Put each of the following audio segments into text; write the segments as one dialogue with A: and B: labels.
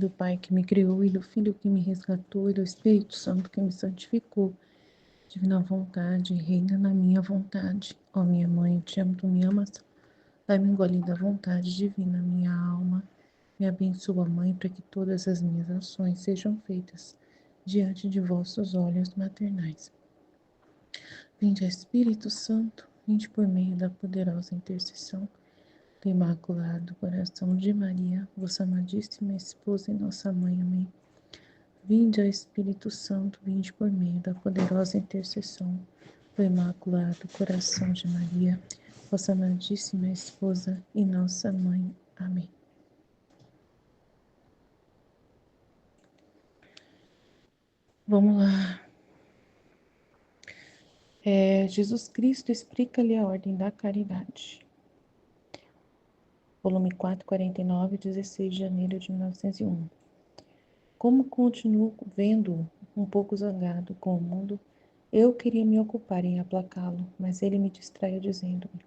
A: do Pai que me criou, e do Filho que me resgatou, e do Espírito Santo que me santificou. Divina vontade, reina na minha vontade. Ó minha mãe, te amo, tu me amas. Dai-me um gole da vontade divina, minha alma. Me abençoa, Mãe, para que todas as minhas ações sejam feitas diante de vossos olhos maternais. Vinde, Espírito Santo, vinde por meio da poderosa intercessão do Imaculado Coração de Maria, vossa amadíssima esposa e nossa mãe. Amém. Vinde, Espírito Santo, vinde por meio da poderosa intercessão do Imaculado Coração de Maria, vossa amadíssima esposa e nossa mãe. Amém. Vamos lá. Jesus Cristo explica-lhe a ordem da caridade. Volume 4, 49, 16 de janeiro de 1901. Como continuo vendo-o um pouco zangado com o mundo, eu queria me ocupar em aplacá-lo, mas ele me distraiu dizendo-me: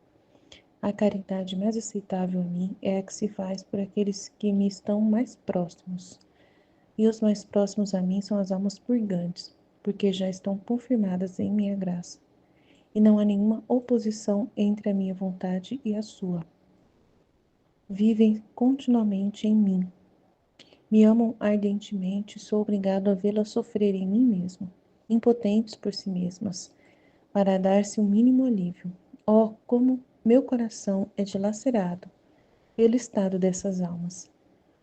A: a caridade mais aceitável a mim é a que se faz por aqueles que me estão mais próximos. E os mais próximos a mim são as almas purgantes, porque já estão confirmadas em minha graça. E não há nenhuma oposição entre a minha vontade e a sua. Vivem continuamente em mim. Me amam ardentemente, sou obrigado a vê-las sofrer em mim mesmo, impotentes por si mesmas, para dar-se o mínimo alívio. Oh, como meu coração é dilacerado pelo estado dessas almas,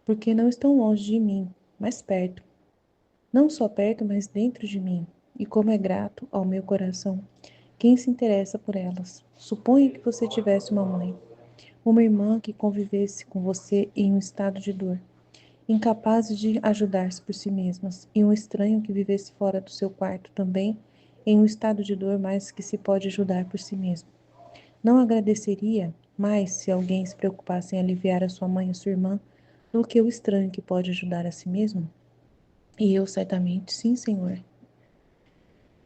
A: porque não estão longe de mim, mas perto. Não só perto, mas dentro de mim. E como é grato ao meu coração quem se interessa por elas. Suponha que você tivesse uma irmã que convivesse com você em um estado de dor, incapazes de ajudar-se por si mesmas, e um estranho que vivesse fora do seu quarto também, em um estado de dor, mas que se pode ajudar por si mesmo. Não agradeceria mais se alguém se preocupasse em aliviar a sua mãe e sua irmã do que o estranho que pode ajudar a si mesmo? E eu, certamente, sim, Senhor.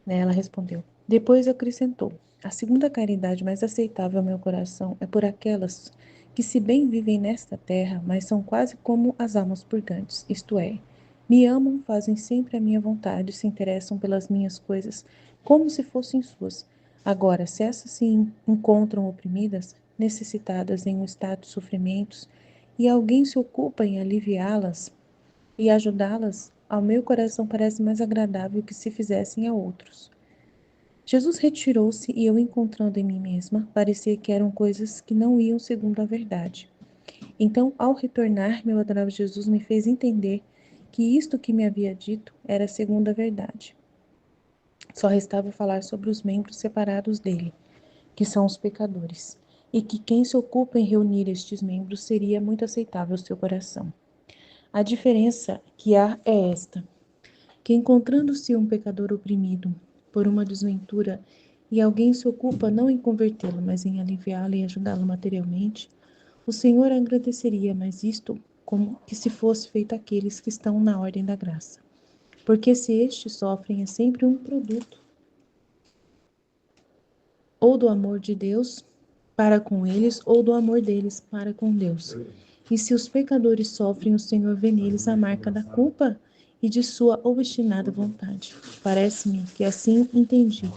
A: Ela respondeu. Depois acrescentou: a segunda caridade mais aceitável ao meu coração é por aquelas que se bem vivem nesta terra, mas são quase como as almas purgantes, isto é, me amam, fazem sempre a minha vontade, se interessam pelas minhas coisas como se fossem suas. Agora, se essas se encontram oprimidas, necessitadas em um estado de sofrimentos, e alguém se ocupa em aliviá-las e ajudá-las, ao meu coração parece mais agradável que se fizessem a outros. Jesus retirou-se e eu, encontrando em mim mesma, parecia que eram coisas que não iam segundo a verdade. Então, ao retornar, meu adorável Jesus me fez entender que isto que me havia dito era segundo a verdade. Só restava falar sobre os membros separados dele, que são os pecadores, e que quem se ocupa em reunir estes membros seria muito aceitável ao seu coração. A diferença que há é esta: que encontrando-se um pecador oprimido por uma desventura e alguém se ocupa não em convertê-lo, mas em aliviá-lo e ajudá-lo materialmente, o Senhor agradeceria mais isto como que se fosse feito àqueles que estão na ordem da graça. Porque se estes sofrem, é sempre um produto ou do amor de Deus para com eles, ou do amor deles para com Deus. E se os pecadores sofrem, o Senhor vê neles a marca da culpa e de sua obstinada vontade. Parece-me que assim entendi,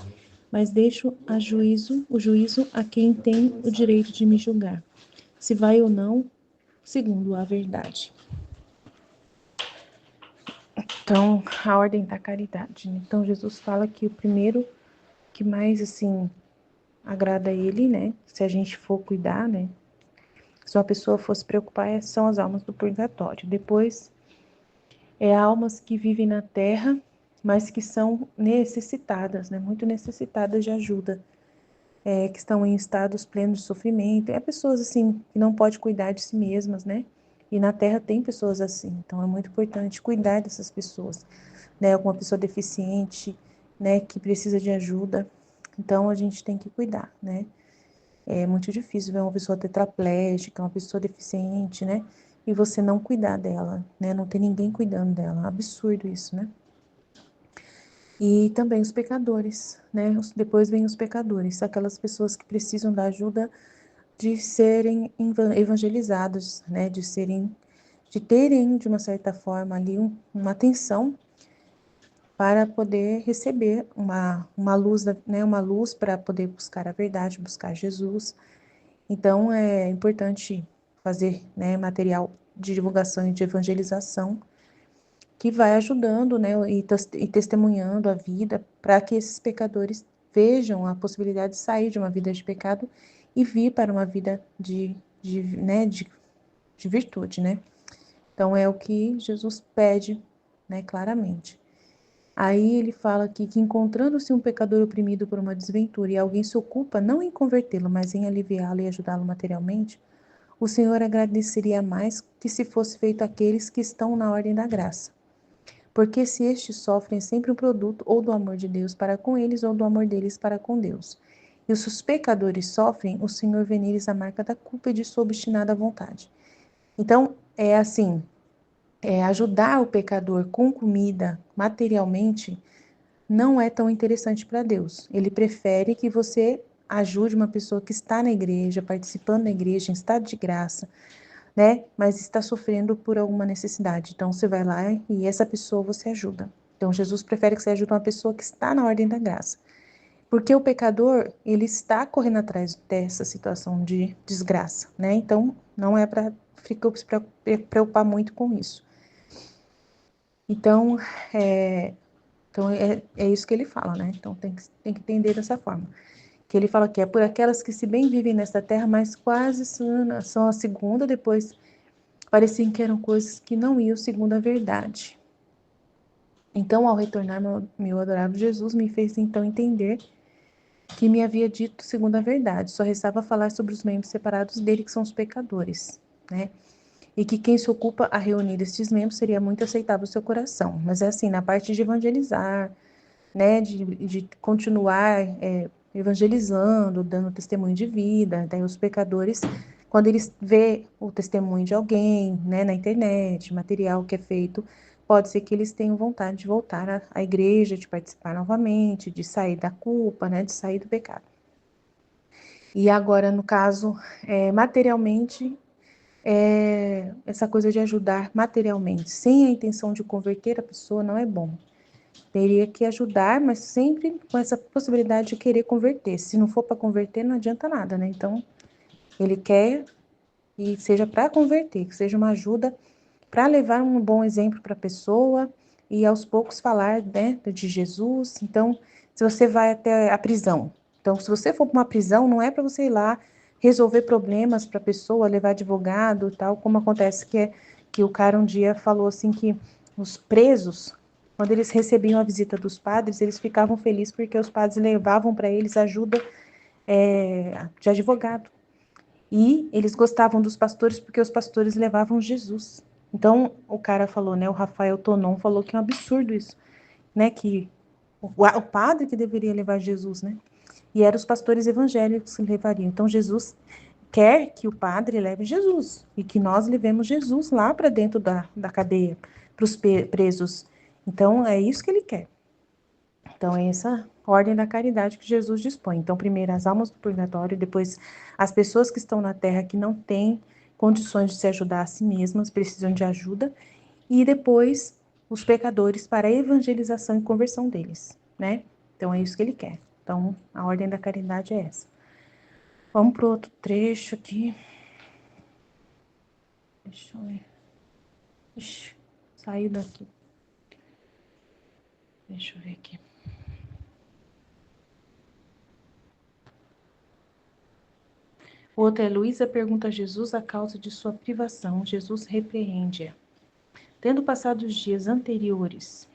A: mas deixo o juízo a quem tem o direito de me julgar, se vai ou não, segundo a verdade. Então, a ordem da caridade. Então, Jesus fala que o primeiro que mais, assim, agrada a ele, né? Se a gente for cuidar, né? Se uma pessoa fosse preocupar, são as almas do purgatório. Depois, almas que vivem na terra, mas que são necessitadas, né? Muito necessitadas de ajuda, que estão em estados plenos de sofrimento. É pessoas, assim, que não podem cuidar de si mesmas, né? E na terra tem pessoas assim. Então, é muito importante cuidar dessas pessoas, né? Alguma pessoa deficiente, né? Que precisa de ajuda. Então, a gente tem que cuidar, né? É muito difícil ver uma pessoa tetraplégica, uma pessoa deficiente, né? E você não cuidar dela, né? Não ter ninguém cuidando dela. Absurdo isso, né? E também os pecadores, né? Depois vem os pecadores, aquelas pessoas que precisam da ajuda de serem evangelizados, né? De serem de terem, de uma certa forma, ali uma atenção para poder receber uma luz, né, uma luz para poder buscar a verdade, buscar Jesus. Então, é importante fazer, né, material de divulgação e de evangelização que vai ajudando, né, e testemunhando a vida para que esses pecadores vejam a possibilidade de sair de uma vida de pecado e vir para uma vida né, de virtude, né? Então, é o que Jesus pede, né, claramente. Aí ele fala aqui que encontrando-se um pecador oprimido por uma desventura e alguém se ocupa não em convertê-lo, mas em aliviá-lo e ajudá-lo materialmente, o Senhor agradeceria mais que se fosse feito àqueles que estão na ordem da graça. Porque se estes sofrem sempre um produto ou do amor de Deus para com eles ou do amor deles para com Deus. E se os pecadores sofrem, o Senhor vê neles a marca da culpa e de sua obstinada vontade. Então, é assim, ajudar o pecador com comida materialmente não é tão interessante para Deus. Ele prefere que você ajude uma pessoa que está na igreja, participando da igreja, em estado de graça, né? Mas está sofrendo por alguma necessidade. Então você vai lá e essa pessoa você ajuda. Então Jesus prefere que você ajude uma pessoa que está na ordem da graça. Porque o pecador, ele está correndo atrás dessa situação de desgraça, né? Então não é para ficar se preocupar muito com isso. Então, é isso que ele fala, né? Então tem que entender dessa forma. Que ele fala que é por aquelas que se bem vivem nesta terra, mas quase são a segunda, depois pareciam que eram coisas que não iam segundo a verdade. Então, ao retornar, meu adorável Jesus me fez então entender que me havia dito segundo a verdade. Só restava falar sobre os membros separados dele, que são os pecadores, né? E que quem se ocupa a reunir estes membros seria muito aceitável ao seu coração. Mas é assim, na parte de evangelizar, né, de continuar evangelizando, dando testemunho de vida, daí os pecadores, quando eles vê o testemunho de alguém, né, na internet, material que é feito, pode ser que eles tenham vontade de voltar à igreja, de participar novamente, de sair da culpa, né, de sair do pecado. E agora, no caso, materialmente, essa coisa de ajudar materialmente, sem a intenção de converter a pessoa, não é bom. Teria que ajudar, mas sempre com essa possibilidade de querer converter. Se não for para converter, não adianta nada, né? Então, ele quer que seja para converter, que seja uma ajuda para levar um bom exemplo para a pessoa e aos poucos falar, né, de Jesus. Então, se você vai até a prisão, então, se você for para uma prisão, não é para você ir lá resolver problemas para a pessoa, levar advogado e tal, como acontece que o cara um dia falou assim que os presos, quando eles recebiam a visita dos padres, eles ficavam felizes porque os padres levavam para eles ajuda de advogado. E eles gostavam dos pastores porque os pastores levavam Jesus. Então, o cara falou, né, o Rafael Tonon falou que é um absurdo isso, né, que o padre que deveria levar Jesus, né, e eram os pastores evangélicos que levariam. Então, Jesus quer que o padre leve Jesus e que nós levemos Jesus lá para dentro da cadeia, para os presos. Então, é isso que ele quer. Então, é essa ordem da caridade que Jesus dispõe. Então, primeiro as almas do purgatório, depois as pessoas que estão na terra que não têm condições de se ajudar a si mesmas, precisam de ajuda, e depois os pecadores para a evangelização e conversão deles, né? Então, é isso que ele quer. Então, a ordem da caridade é essa. Vamos para o outro trecho aqui. Deixa eu ver. Ixi, saiu daqui. Deixa eu ver aqui. O outro é: Luísa pergunta a Jesus a causa de sua privação. Jesus repreende-a. Tendo passado os dias anteriores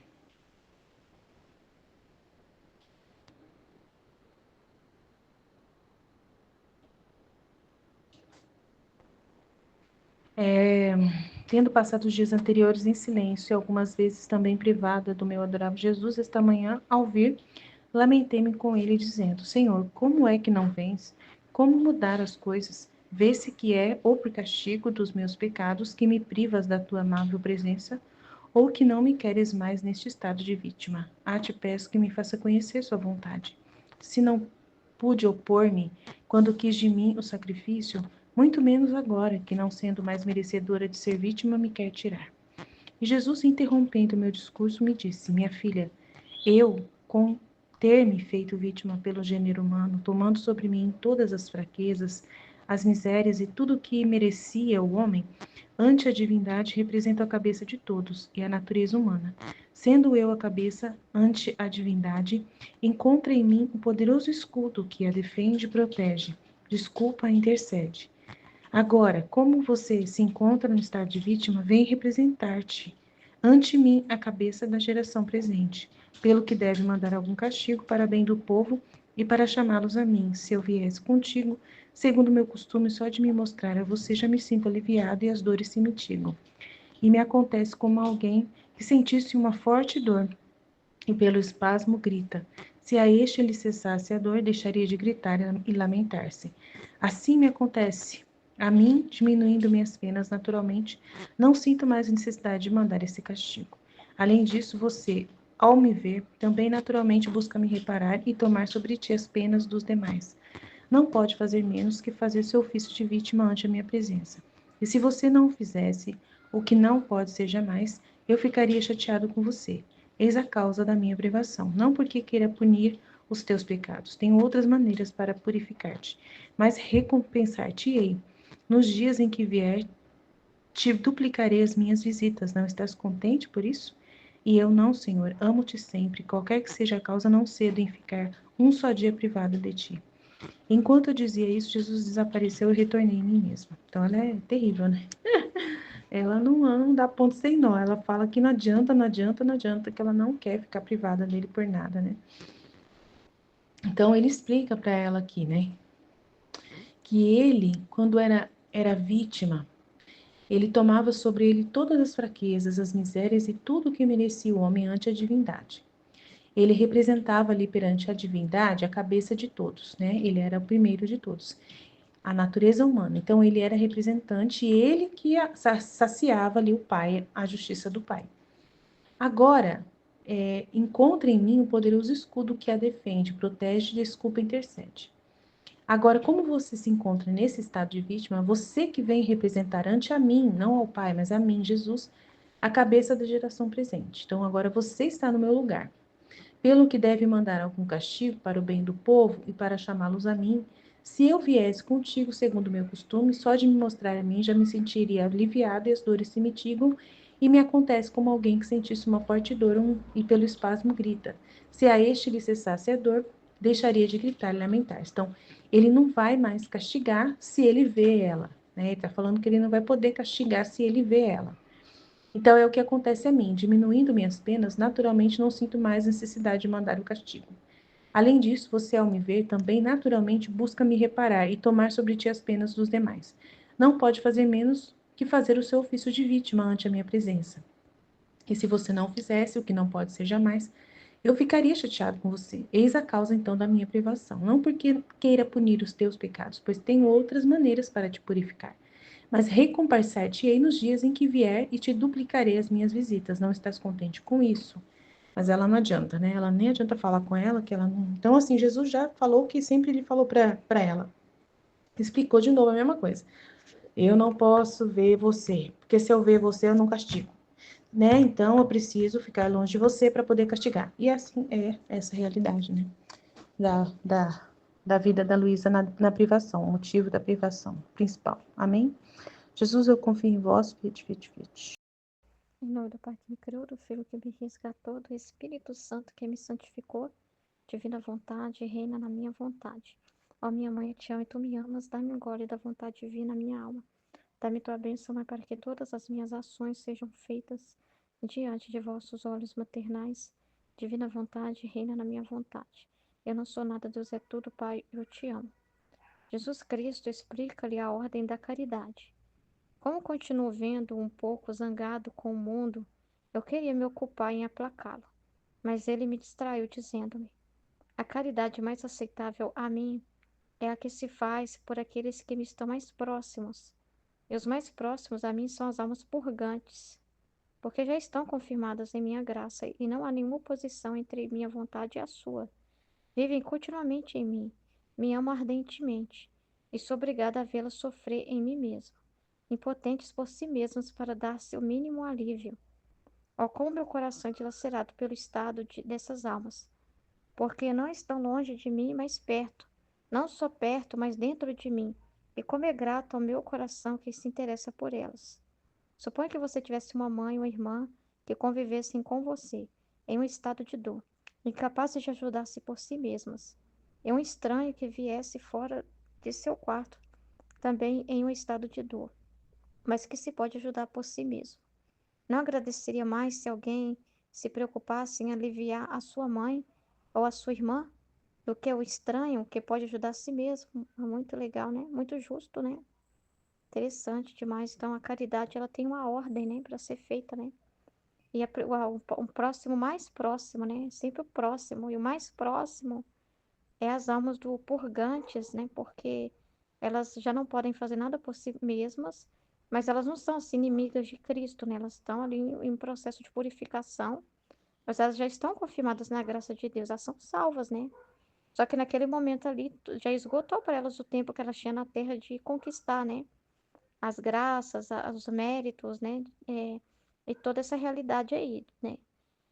A: tendo passado os dias anteriores em silêncio e algumas vezes também privada do meu adorável Jesus, esta manhã, ao vir, lamentei-me com ele, dizendo: Senhor, como é que não vens? Como mudar as coisas? Vê-se que é ou por castigo dos meus pecados que me privas da tua amável presença, ou que não me queres mais neste estado de vítima. Te peço que me faça conhecer sua vontade. Se não pude opor-me quando quis de mim o sacrifício, muito menos agora, que não sendo mais merecedora de ser vítima, me quer tirar. E Jesus, interrompendo meu discurso, me disse: Minha filha, eu, com ter me feito vítima pelo gênero humano, tomando sobre mim todas as fraquezas, as misérias e tudo o que merecia o homem, ante a divindade represento a cabeça de todos e a natureza humana. Sendo eu a cabeça ante a divindade, encontra em mim o poderoso escudo que a defende e protege, desculpa e intercede. Agora, como você se encontra no estado de vítima, vem representar-te ante mim a cabeça da geração presente, pelo que deve mandar algum castigo para bem do povo e para chamá-los a mim. Se eu viesse contigo, segundo meu costume, só de me mostrar a você já me sinto aliviado e as dores se mitigam. E me acontece como alguém que sentisse uma forte dor e pelo espasmo grita. Se a este lhe cessasse a dor, deixaria de gritar e lamentar-se. Assim me acontece. A mim, diminuindo minhas penas naturalmente, não sinto mais necessidade de mandar esse castigo. Além disso, você, ao me ver, também naturalmente busca me reparar e tomar sobre ti as penas dos demais. Não pode fazer menos que fazer seu ofício de vítima ante a minha presença. E se você não o fizesse, o que não pode ser jamais, eu ficaria chateado com você. Eis a causa da minha privação. Não porque queira punir os teus pecados. Tenho outras maneiras para purificar-te, mas recompensar-te-ei. Nos dias em que vier, te duplicarei as minhas visitas. Não estás contente por isso? E eu não, Senhor, amo-te sempre. Qualquer que seja a causa, não cedo em ficar um só dia privado de ti. Enquanto eu dizia isso, Jesus desapareceu e retornei em mim mesma. Então ela é terrível, né? Ela não dá ponto sem nó. Ela fala que não adianta, não adianta, não adianta, que ela não quer ficar privada dele por nada, né? Então ele explica para ela aqui, né? Que ele, quando era vítima, ele tomava sobre ele todas as fraquezas, as misérias e tudo o que merecia o homem ante a divindade. Ele representava ali perante a divindade a cabeça de todos, né? Ele era o primeiro de todos. A natureza humana. Então, ele era representante e ele que saciava ali o Pai, a justiça do Pai. Agora, encontra em mim o poderoso escudo que a defende, protege, desculpa e intercede. Agora, como você se encontra nesse estado de vítima, você que vem representar ante a mim, não ao Pai, mas a mim, Jesus, a cabeça da geração presente. Então, agora você está no meu lugar. Pelo que deve mandar algum castigo para o bem do povo e para chamá-los a mim, se eu viesse contigo segundo o meu costume, só de me mostrar a mim já me sentiria aliviado e as dores se mitigam, e me acontece como alguém que sentisse uma forte dor e pelo espasmo grita. Se a este lhe cessasse a dor, deixaria de gritar e lamentar-se. Então, ele não vai mais castigar se ele vê ela, né? Ele está falando que ele não vai poder castigar se ele vê ela. Então, é o que acontece a mim. Diminuindo minhas penas, naturalmente não sinto mais necessidade de mandar o castigo. Além disso, você, ao me ver, também naturalmente busca me reparar e tomar sobre ti as penas dos demais. Não pode fazer menos que fazer o seu ofício de vítima ante a minha presença. E se você não fizesse, o que não pode ser jamais, eu ficaria chateado com você. Eis a causa, então, da minha privação. Não porque queira punir os teus pecados, pois tenho outras maneiras para te purificar. Mas recompensar-te-ei nos dias em que vier e te duplicarei as minhas visitas. Não estás contente com isso? Mas ela não adianta, né? Ela nem adianta falar com ela, que ela não. Então, assim, Jesus já falou o que sempre ele falou para ela. Explicou de novo a mesma coisa. Eu não posso ver você, porque se eu ver você, eu não castigo, né? Então, eu preciso ficar longe de você para poder castigar. E assim é essa realidade, né? Da, da, da vida da Luísa na privação, o motivo da privação principal. Amém? Jesus, eu confio em vós, fit.
B: Em nome do Pai que me criou, do Filho que me resgatou, do Espírito Santo que me santificou, divina vontade, reina na minha vontade. Ó minha mãe, eu te amo e tu me amas, dá-me um gole da vontade divina na minha alma. Dá-me tua bênção, Mãe, para que todas as minhas ações sejam feitas diante de vossos olhos maternais. Divina vontade, reina na minha vontade. Eu não sou nada, Deus é tudo, Pai, eu te amo. Jesus Cristo explica-lhe a ordem da caridade. Como continuo vendo um pouco zangado com o mundo, eu queria me ocupar em aplacá-lo, mas ele me distraiu, dizendo-me: a caridade mais aceitável a mim é a que se faz por aqueles que me estão mais próximos. E os mais próximos a mim são as almas purgantes, porque já estão confirmadas em minha graça e não há nenhuma oposição entre minha vontade e a sua. Vivem continuamente em mim, me amam ardentemente e sou obrigada a vê-las sofrer em mim mesma, impotentes por si mesmas para dar seu mínimo alívio. Ó, como meu coração é dilacerado pelo estado dessas almas, porque não estão longe de mim, mas perto, não só perto, mas dentro de mim, e como é grato ao meu coração que se interessa por elas. Suponha que você tivesse uma mãe ou irmã que convivessem com você, em um estado de dor, incapazes de ajudar-se por si mesmas, e um estranho que viesse fora de seu quarto, também em um estado de dor, mas que se pode ajudar por si mesmo. Não agradeceria mais se alguém se preocupasse em aliviar a sua mãe ou a sua irmã do que o estranho que pode ajudar a si mesmo? É muito legal, né? Muito justo, né? Interessante demais. Então, a caridade, ela tem uma ordem, né, para ser feita, né? E o próximo mais próximo, né? Sempre o próximo. E o mais próximo é as almas do purgantes, né? Porque elas já não podem fazer nada por si mesmas, mas elas não são assim, inimigas de Cristo, né? Elas estão ali em um processo de purificação, mas elas já estão confirmadas na graça de Deus, elas são salvas, né? Só que naquele momento ali já esgotou para elas o tempo que elas tinham na terra de conquistar, né? As graças, os méritos, né? E toda essa realidade aí, né?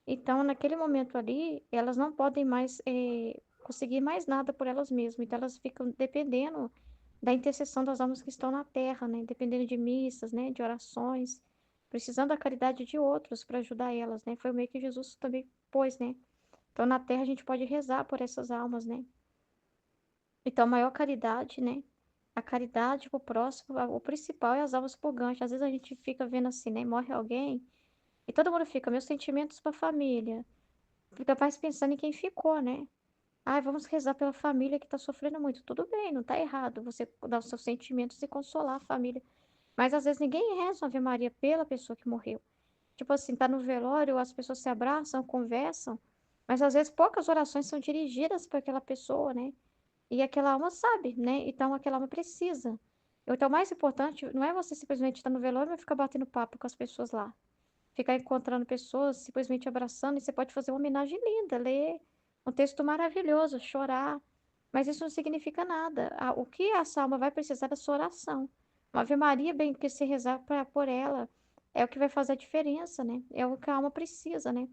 B: Então, naquele momento ali, elas não podem mais conseguir mais nada por elas mesmas. Então, elas ficam dependendo da intercessão das almas que estão na terra, né? Dependendo de missas, né? De orações, precisando da caridade de outros para ajudar elas, né? Foi o meio que Jesus também pôs, né? Então, na terra, a gente pode rezar por essas almas, né? Então, a maior caridade, né? A caridade pro próximo, o principal é as almas purgantes. Às vezes a gente fica vendo assim, né? Morre alguém e todo mundo fica, meus sentimentos para a família. Fica mais pensando em quem ficou, né? Ai, vamos rezar pela família que tá sofrendo muito. Tudo bem, não tá errado você dar os seus sentimentos e consolar a família. Mas às vezes ninguém reza uma Ave Maria pela pessoa que morreu. Tipo assim, tá no velório, as pessoas se abraçam, conversam, mas às vezes poucas orações são dirigidas para aquela pessoa, né? E aquela alma sabe, né? Então aquela alma precisa. Então, o mais importante não é você simplesmente estar no velório e ficar batendo papo com as pessoas lá. Ficar encontrando pessoas, simplesmente abraçando, e você pode fazer uma homenagem linda, ler um texto maravilhoso, chorar. Mas isso não significa nada. O que essa alma vai precisar é da sua oração. Uma Ave Maria, bem que se rezar por ela, é o que vai fazer a diferença, né? É o que a alma precisa, né?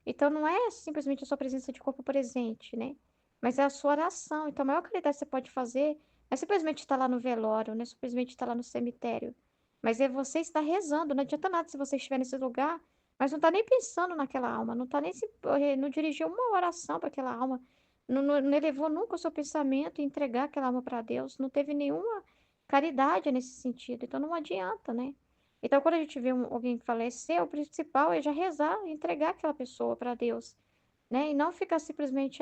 B: Então, não é simplesmente a sua presença de corpo presente, né? Mas é a sua oração. Então, a maior caridade que você pode fazer não é simplesmente estar lá no velório, não é simplesmente estar lá no cemitério. Mas é você estar rezando. Não adianta nada se você estiver nesse lugar, mas não está nem pensando naquela alma, não está nem não dirigiu uma oração para aquela alma, não elevou nunca o seu pensamento em entregar aquela alma para Deus, não teve nenhuma caridade nesse sentido. Então não adianta, né? Então, quando a gente vê alguém falecer, o principal é já rezar, entregar aquela pessoa para Deus, né? E não ficar simplesmente,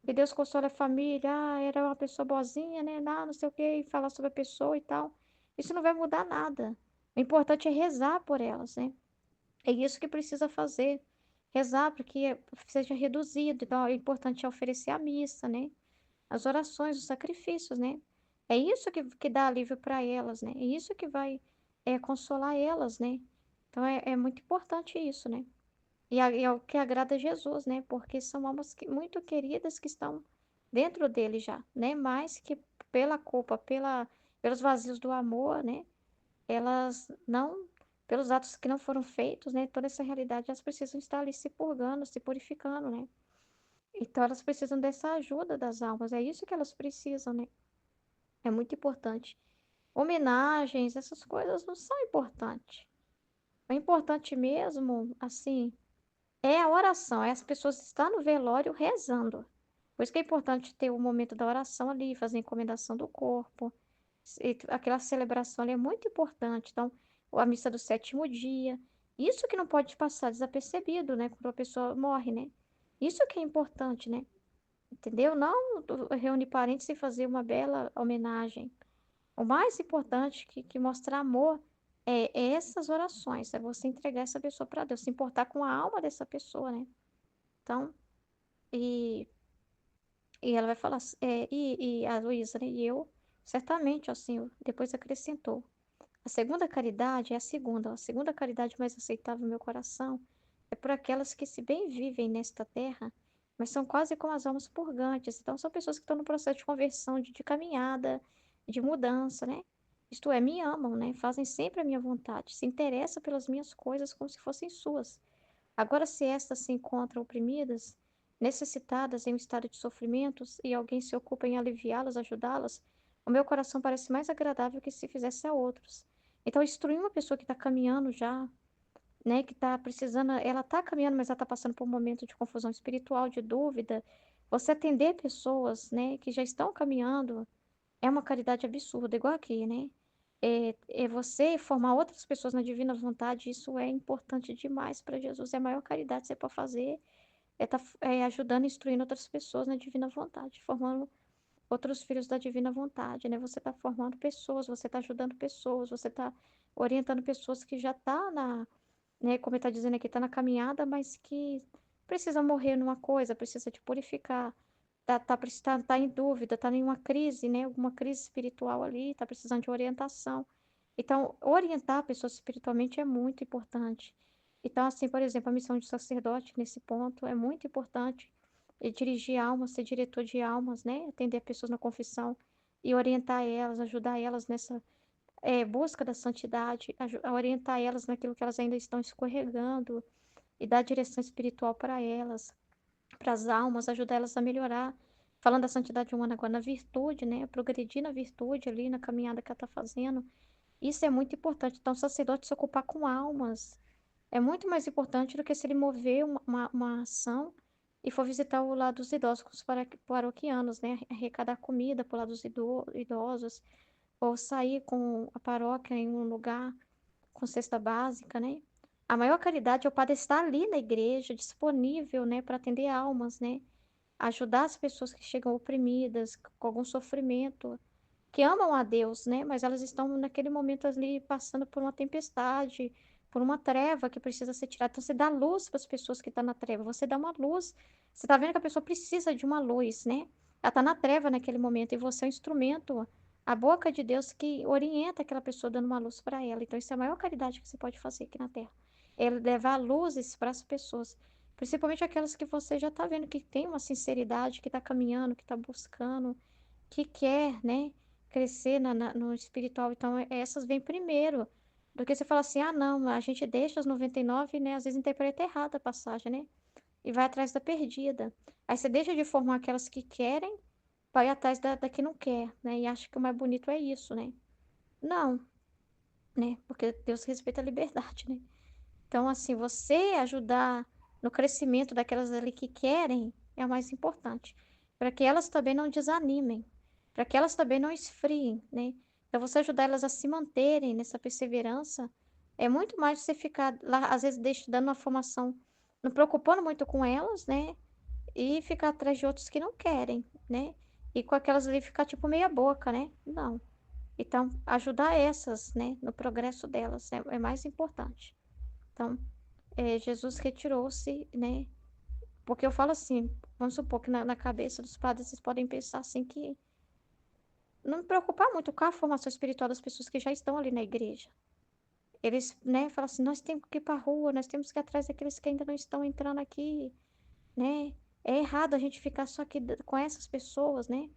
B: que Deus console a família, era uma pessoa boazinha, né? Não sei o quê, e falar sobre a pessoa e tal. Isso não vai mudar nada. O importante é rezar por elas, né? É isso que precisa fazer. Rezar para que seja reduzido. Então, é importante oferecer a missa, né? As orações, os sacrifícios, né? É isso que dá alívio para elas, né? É isso que vai consolar elas, né? Então, é muito importante isso, né? E é o que agrada a Jesus, né? Porque são almas muito queridas que estão dentro dele já, né? Mais que pela culpa, pelos vazios do amor, né? Elas não, pelos atos que não foram feitos, né? Toda essa realidade, elas precisam estar ali se purgando, se purificando, né? Então, elas precisam dessa ajuda das almas, é isso que elas precisam, né? É muito importante. Homenagens, essas coisas não são importantes. O importante mesmo, assim, é a oração, é as pessoas estar no velório rezando. Por isso que é importante ter o momento da oração ali, fazer a encomendação do corpo. Aquela celebração ali é muito importante. Então, a missa do sétimo dia. Isso que não pode passar desapercebido, né? Quando a pessoa morre, né? Isso que é importante, né? Entendeu? Não reunir parentes e fazer uma bela homenagem. O mais importante que mostrar amor é essas orações, é você entregar essa pessoa para Deus, se importar com a alma dessa pessoa, né? Então, e, e ela vai falar, e a Luísa, né? E eu, certamente, assim, depois acrescentou. A segunda caridade é a segunda caridade mais aceitável no meu coração é por aquelas que se bem vivem nesta terra, mas são quase como as almas purgantes. Então, são pessoas que estão no processo de conversão, de caminhada, de mudança, né? Isto é, me amam, né? Fazem sempre a minha vontade, se interessam pelas minhas coisas como se fossem suas. Agora, se estas se encontram oprimidas, necessitadas em um estado de sofrimentos, e alguém se ocupa em aliviá-las, ajudá-las, o meu coração parece mais agradável que se fizesse a outros. Então, instruir uma pessoa que está caminhando já, né, que está precisando, ela está caminhando, mas ela está passando por um momento de confusão espiritual, de dúvida. Você atender pessoas, né, que já estão caminhando, é uma caridade absurda, igual aqui, né? É você formar outras pessoas na divina vontade, isso é importante demais para Jesus. É a maior caridade que você pode fazer, ajudando e instruindo outras pessoas na divina vontade, formando outros filhos da divina vontade, né? Você está formando pessoas, você está ajudando pessoas, você está orientando pessoas que já estão na, né, como ele está dizendo aqui, está na caminhada, mas que precisa morrer numa coisa, precisa te purificar, tá em dúvida, tá em uma crise, né, alguma crise espiritual ali, tá precisando de orientação. Então, orientar pessoas espiritualmente é muito importante. Então, assim, por exemplo, a missão de sacerdote nesse ponto é muito importante. E dirigir almas, ser diretor de almas, né, atender pessoas na confissão e orientar elas, ajudar elas nessa busca da santidade, a orientar elas naquilo que elas ainda estão escorregando e dar direção espiritual para as almas, ajudar elas a melhorar. Falando da santidade humana agora, na virtude, né? Progredir na virtude ali, na caminhada que ela está fazendo. Isso é muito importante. Então, o sacerdote se ocupar com almas é muito mais importante do que se ele mover uma ação e for visitar o lado dos idosos com os paroquianos, né? Arrecadar comida para o lado dos idosos, ou sair com a paróquia em um lugar com cesta básica, né? A maior caridade é o padre estar ali na igreja, disponível, né, para atender almas, né? Ajudar as pessoas que chegam oprimidas, com algum sofrimento, que amam a Deus, né? Mas elas estão naquele momento ali passando por uma tempestade, por uma treva que precisa ser tirada. Então você dá luz para as pessoas que estão na treva, você dá uma luz. Você está vendo que a pessoa precisa de uma luz, né? Ela está na treva naquele momento e você é um instrumento, a boca de Deus que orienta aquela pessoa dando uma luz para ela. Então isso é a maior caridade que você pode fazer aqui na Terra. É levar luzes para as pessoas. Principalmente aquelas que você já está vendo que tem uma sinceridade, que está caminhando, que está buscando, que quer, né, crescer no espiritual. Então, essas vêm primeiro. Do que você fala assim, ah, não, a gente deixa as 99, né, às vezes interpreta errado a passagem, né, e vai atrás da perdida. Aí você deixa de formar aquelas que querem, vai atrás da que não quer, né, e acha que o mais bonito é isso, né. Não, né, porque Deus respeita a liberdade, né. Então, assim, você ajudar no crescimento daquelas ali que querem é o mais importante, para que elas também não desanimem, para que elas também não esfriem, né? Então, você ajudar elas a se manterem nessa perseverança é muito mais você ficar lá, às vezes, dando uma formação, não preocupando muito com elas, né? E ficar atrás de outros que não querem, né? E com aquelas ali ficar tipo meia boca, né? Não. Então, ajudar essas, né, no progresso delas é mais importante. Então, Jesus retirou-se, né? Porque eu falo assim, vamos supor que na cabeça dos padres vocês podem pensar assim que não me preocupar muito com a formação espiritual das pessoas que já estão ali na igreja. Eles, né, falam assim, nós temos que ir para a rua, nós temos que ir atrás daqueles que ainda não estão entrando aqui, né? É errado a gente ficar só aqui com essas pessoas, né?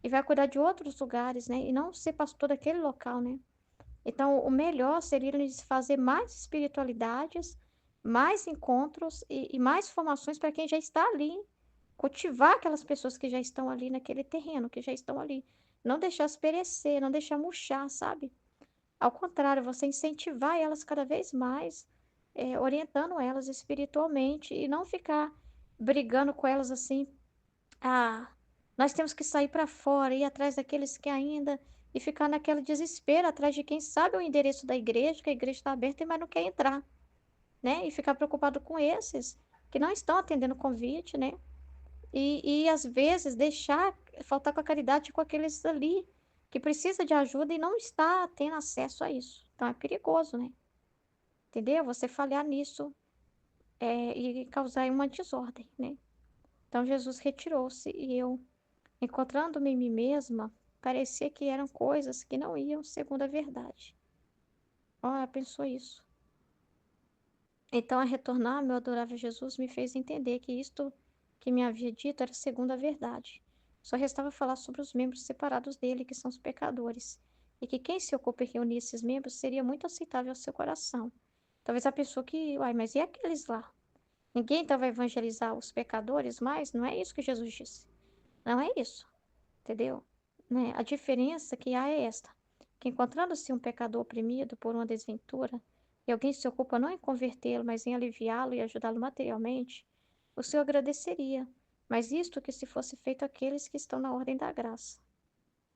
B: E vai cuidar de outros lugares, né? E não ser pastor daquele local, né? Então, o melhor seria eles fazer mais espiritualidades, mais encontros e mais formações para quem já está ali. Cultivar aquelas pessoas que já estão ali naquele terreno, que já estão ali. Não deixar perecer, não deixar murchar, sabe? Ao contrário, você incentivar elas cada vez mais, orientando elas espiritualmente e não ficar brigando com elas assim, ah, nós temos que sair para fora, ir atrás daqueles que ainda. E ficar naquele desespero atrás de quem sabe o endereço da igreja, que a igreja está aberta, mas não quer entrar, né? E ficar preocupado com esses que não estão atendendo o convite, né? E às vezes deixar faltar com a caridade com aqueles ali que precisa de ajuda e não está tendo acesso a isso. Então é perigoso, né? Entendeu? Você falhar nisso e causar uma desordem, né? Então Jesus retirou-se e eu, encontrando-me em mim mesma, parecia que eram coisas que não iam segundo a verdade. Ora, pensou isso. Então, a retornar, meu adorável Jesus me fez entender que isto que me havia dito era segundo a verdade. Só restava falar sobre os membros separados dele, que são os pecadores, e que quem se ocupa em reunir esses membros seria muito aceitável ao seu coração. Talvez a pessoa que, uai, mas e aqueles lá? Ninguém então vai evangelizar os pecadores, mas não é isso que Jesus disse. Não é isso, entendeu? Né? A diferença que há é esta, que encontrando-se um pecador oprimido por uma desventura, e alguém se ocupa não em convertê-lo, mas em aliviá-lo e ajudá-lo materialmente, o Senhor agradeceria, mas isto que se fosse feito àqueles que estão na ordem da graça.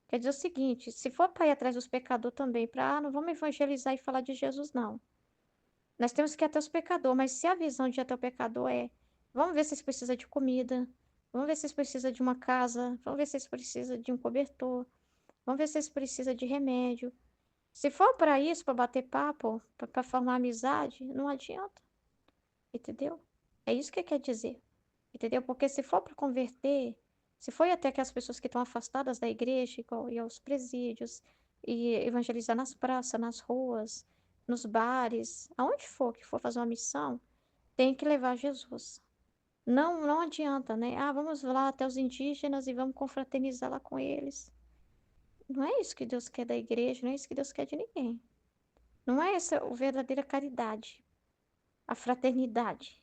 B: Quer dizer o seguinte, se for para ir atrás dos pecadores também, para, não vamos evangelizar e falar de Jesus, não. Nós temos que ir até os pecadores, mas se a visão de ir até o pecador é, vamos ver se eles precisam de comida, vamos ver se eles precisam de uma casa, vamos ver se eles precisam de um cobertor, vamos ver se eles precisam de remédio. Se for para isso, para bater papo, para formar amizade, não adianta, entendeu? É isso que quer dizer, entendeu? Porque se for para converter, se for até que as pessoas que estão afastadas da igreja, igual ir aos presídios, e evangelizar nas praças, nas ruas, nos bares, aonde for que for fazer uma missão, tem que levar Jesus. Não, não adianta, né? Ah, vamos lá até os indígenas e vamos confraternizar lá com eles. Não é isso que Deus quer da igreja, não é isso que Deus quer de ninguém. Não é essa a verdadeira caridade, a fraternidade.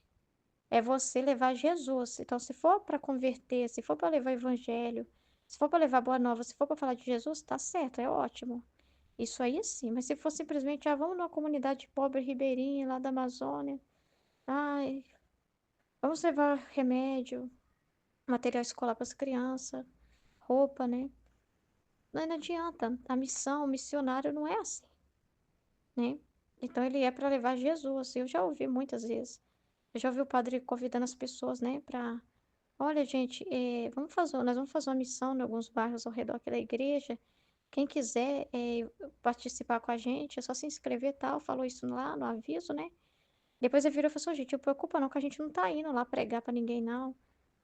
B: É você levar Jesus. Então, se for para converter, se for para levar o evangelho, se for para levar boa nova, se for para falar de Jesus, tá certo, é ótimo. Isso aí sim, mas se for simplesmente, ah, vamos numa comunidade pobre ribeirinha lá da Amazônia, ai, vamos levar remédio, material escolar para as crianças, roupa, né? Não adianta. A missão, o missionário não é assim, né? Então ele é para levar Jesus. Eu já ouvi muitas vezes. Eu já ouvi o padre convidando as pessoas, né, para, olha, gente, nós vamos fazer uma missão em alguns bairros ao redor aqui da igreja. Quem quiser participar com a gente, é só se inscrever e tal. Falou isso lá no aviso, né? Depois ele virou e falou assim, gente, não preocupa não, que a gente não tá indo lá pregar para ninguém, não.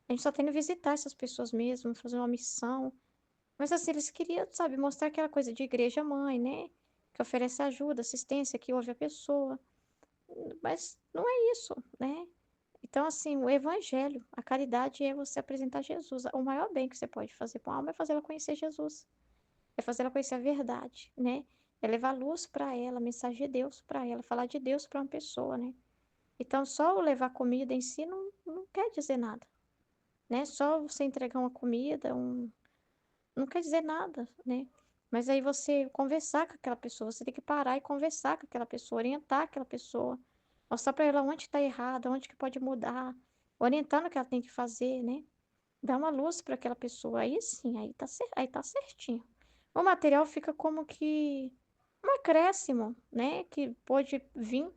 B: A gente só tá indo visitar essas pessoas mesmo, fazer uma missão. Mas assim, eles queriam, sabe, mostrar aquela coisa de igreja mãe, né? Que oferece ajuda, assistência, que ouve a pessoa. Mas não é isso, né? Então, assim, o evangelho, a caridade é você apresentar Jesus. O maior bem que você pode fazer para uma alma é fazer ela conhecer Jesus. É fazer ela conhecer a verdade, né? É levar luz para ela, a mensagem de Deus para ela, falar de Deus para uma pessoa, né? Então, só o levar comida em si não quer dizer nada, né? Só você entregar uma comida, não quer dizer nada, né? Mas aí você conversar com aquela pessoa, você tem que parar e conversar com aquela pessoa, orientar aquela pessoa, mostrar para ela onde está errado, onde que pode mudar, orientar no que ela tem que fazer, né? Dar uma luz para aquela pessoa. Aí sim, aí tá certinho. O material fica como que um acréscimo, né? Que pode vir,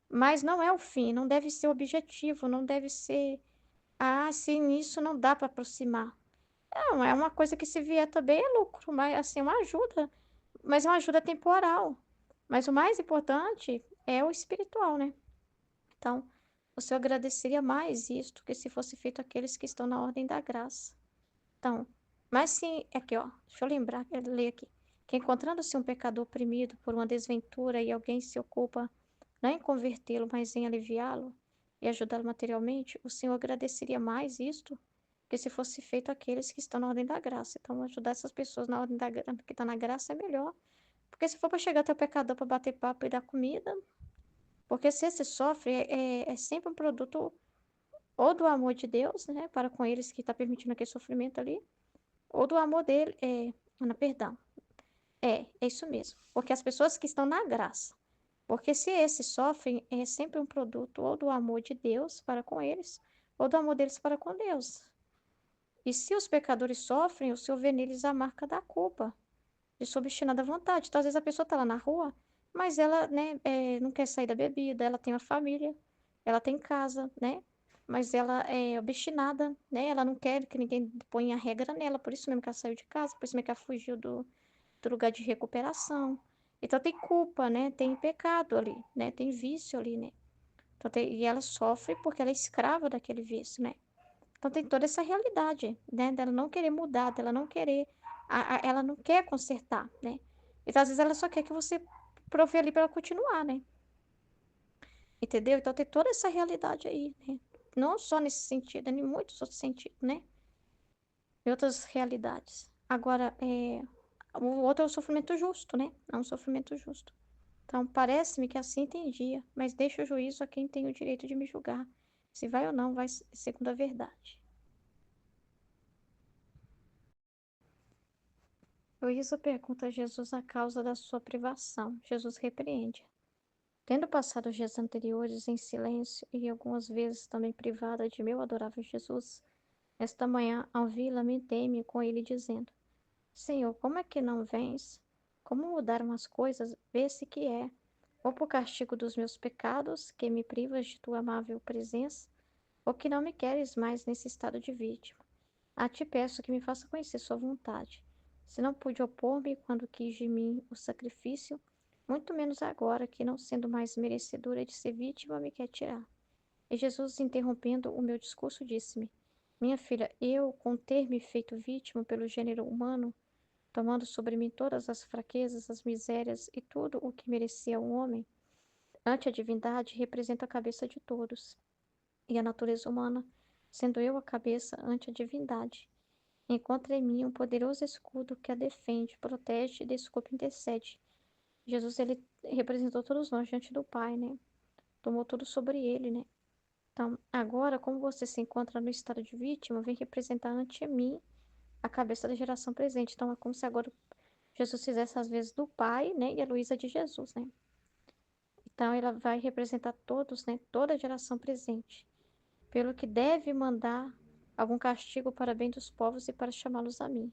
B: mas não é o fim, não deve ser o objetivo, não deve ser, ah, sim, isso não dá para aproximar. Não, é uma coisa que se vier também é lucro, mas assim, uma ajuda, mas é uma ajuda temporal. Mas o mais importante é o espiritual, né? Então, o Senhor agradeceria mais isto que se fosse feito àqueles que estão na ordem da graça. Então, mas sim, aqui ó, deixa eu lembrar, eu ler aqui. Que encontrando-se um pecador oprimido por uma desventura e alguém se ocupa não em convertê-lo, mas em aliviá-lo e ajudá-lo materialmente, o Senhor agradeceria mais isto que se fosse feito àqueles que estão na ordem da graça. Então, ajudar essas pessoas na ordem da que estão na graça é melhor. Porque se for para chegar até o pecador para bater papo e dar comida, porque se esse sofre, é sempre um produto ou do amor de Deus, né, para com eles que está permitindo aquele sofrimento ali, ou do amor dele, não, perdão, é isso mesmo, porque as pessoas que estão na graça, porque se esses sofrem, é sempre um produto ou do amor de Deus para com eles, ou do amor deles para com Deus. E se os pecadores sofrem, o Senhor vê neles a marca da culpa, de sua obstinada vontade. Então, às vezes a pessoa está lá na rua, mas ela, né, não quer sair da bebida, ela tem uma família, ela tem casa, né? Mas ela é obstinada, né? Ela não quer que ninguém ponha regra nela, por isso mesmo que ela saiu de casa, por isso mesmo que ela fugiu do lugar de recuperação. Então tem culpa, né? Tem pecado ali, né? Tem vício ali, né? Então, e ela sofre porque ela é escrava daquele vício, né? Então tem toda essa realidade, né? Dela não querer mudar, dela não querer, ela não quer consertar, né? Então às vezes ela só quer que você prove ali para ela continuar, né? Entendeu? Então tem toda essa realidade aí, né? Não só nesse sentido, em muitos outros sentidos, né? e outras realidades. Agora, o outro é o sofrimento justo, né? É um sofrimento justo. Então, parece-me que assim entendia, mas deixa o juízo a quem tem o direito de me julgar. Se vai ou não, vai segundo a verdade. Luísa pergunta a Jesus a causa da sua privação. Jesus repreende. Tendo passado os dias anteriores em silêncio e algumas vezes também privada de meu adorável Jesus, esta manhã ao vi, lamentei-me com ele, dizendo: Senhor, como é que não vens? Como mudaram as coisas? Vê-se que é, ou por castigo dos meus pecados, que me privas de tua amável presença, ou que não me queres mais nesse estado de vítima. A ti peço que me faça conhecer sua vontade. Se não pude opor-me quando quis de mim o sacrifício, muito menos agora que, não sendo mais merecedora de ser vítima, me quer tirar. E Jesus, interrompendo o meu discurso, disse-me: Minha filha, eu, com ter me feito vítima pelo gênero humano, tomando sobre mim todas as fraquezas, as misérias e tudo o que merecia um homem, ante a divindade, represento a cabeça de todos, e a natureza humana, sendo eu a cabeça ante a divindade. Encontra em mim um poderoso escudo que a defende, protege, desculpa, intercede. Jesus, ele representou todos nós diante do Pai, né? Tomou tudo sobre ele, né? Então, agora, como você se encontra no estado de vítima, vem representar ante mim a cabeça da geração presente. Então, é como se agora Jesus fizesse as vezes do Pai, né? E a Luísa de Jesus, né? Então, ela vai representar todos, né? Toda a geração presente. Pelo que deve mandar algum castigo para bem dos povos e para chamá-los a mim.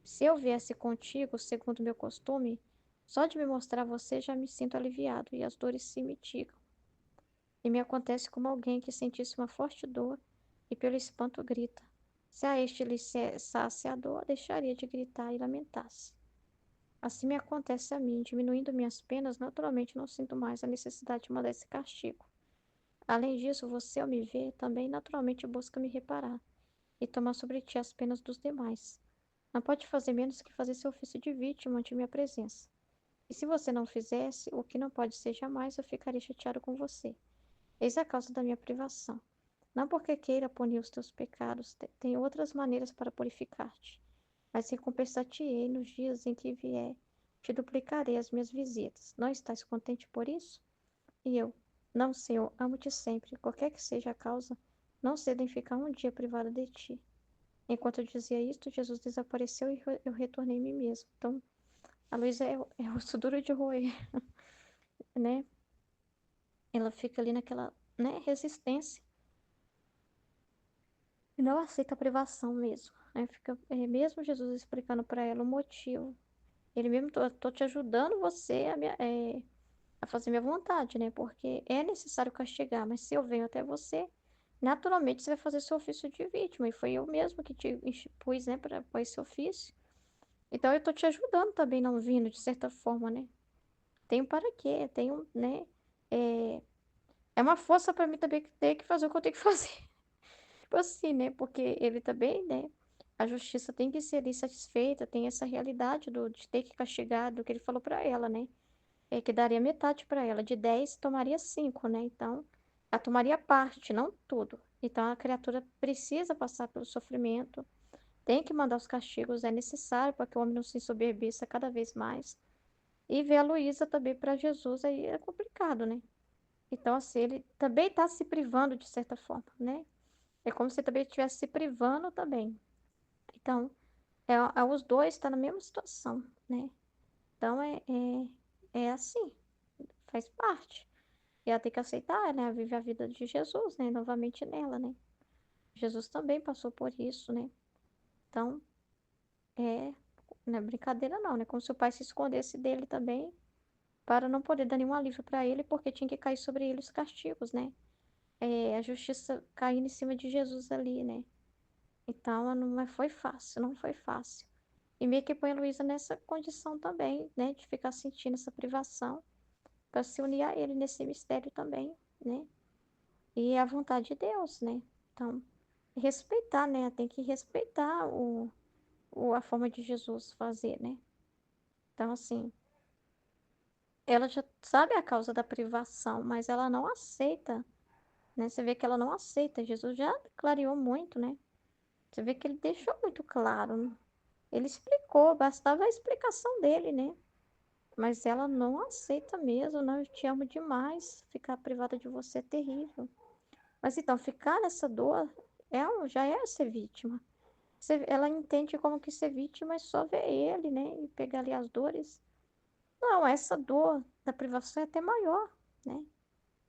B: Se eu viesse contigo, segundo meu costume, só de me mostrar você já me sinto aliviado e as dores se mitigam. E me acontece como alguém que sentisse uma forte dor e pelo espanto grita. Se a este lhe cessasse a dor, deixaria de gritar e lamentar-se. Assim me acontece a mim, diminuindo minhas penas, naturalmente não sinto mais a necessidade de mandar esse castigo. Além disso, você, ao me ver, também naturalmente busca me reparar e tomar sobre ti as penas dos demais. Não pode fazer menos que fazer seu ofício de vítima ante minha presença. E se você não fizesse, o que não pode ser jamais, eu ficaria chateado com você. Eis a causa da minha privação. Não porque queira punir os teus pecados, tem outras maneiras para purificar-te. Mas recompensar-te-ei nos dias em que vier, te duplicarei as minhas visitas. Não estás contente por isso? E eu, não, Senhor, amo-te sempre, qualquer que seja a causa, não cedo em ficar um dia privada de ti. Enquanto eu dizia isto, Jesus desapareceu e eu retornei a mim mesmo. Então, a Luísa é osso duro de roer, né? Ela fica ali naquela, né, resistência e não aceita a privação mesmo. Aí fica, mesmo Jesus explicando para ela o motivo. Ele mesmo, tô te ajudando você a fazer minha vontade, né? Porque é necessário castigar, mas se eu venho até você, naturalmente você vai fazer seu ofício de vítima. E foi eu mesmo que te pus, né, para esse ofício. Então eu tô te ajudando também não vindo, de certa forma, né? Tenho para quê? Tenho, né? É, é uma força para mim também que ter que fazer o que eu tenho que fazer. Tipo assim, né? Porque ele também, né? A justiça tem que ser ali satisfeita, tem essa realidade de ter que castigar, do que ele falou para ela, né? É que daria metade para ela, de 10 tomaria 5, né? Então, ela tomaria parte, não tudo. Então, a criatura precisa passar pelo sofrimento, tem que mandar os castigos, é necessário para que o homem não se ensoberbeça cada vez mais. E ver a Luísa também para Jesus aí é complicado, né? Então, assim, ele também está se privando de certa forma, né? É como se também estivesse se privando também. Então, os dois estão na mesma situação, né? Então, é assim, faz parte. E ela tem que aceitar, né? Viver a vida de Jesus, né? Novamente nela, né? Jesus também passou por isso, né? Então, é, não é brincadeira não, né? Como se o pai se escondesse dele também, para não poder dar nenhum alívio para ele, porque tinha que cair sobre ele os castigos, né? A justiça caindo em cima de Jesus ali, né? Então, não foi fácil, não foi fácil. E meio que põe a Luísa nessa condição também, né? De ficar sentindo essa privação, para se unir a ele nesse mistério também, né? E é a vontade de Deus, né? Então, respeitar, né? Tem que respeitar a forma de Jesus fazer, né? Então, assim, ela já sabe a causa da privação, mas ela não aceita, né? Você vê que ela não aceita. Jesus já clareou muito, né? Você vê que ele deixou muito claro, né? Ele explicou, bastava a explicação dele, né? Mas ela não aceita mesmo, não, eu te amo demais, ficar privada de você é terrível. Mas então, ficar nessa dor já é ser vítima. Ela entende como que ser vítima é só ver ele, né? E pegar ali as dores. Não, essa dor da privação é até maior, né?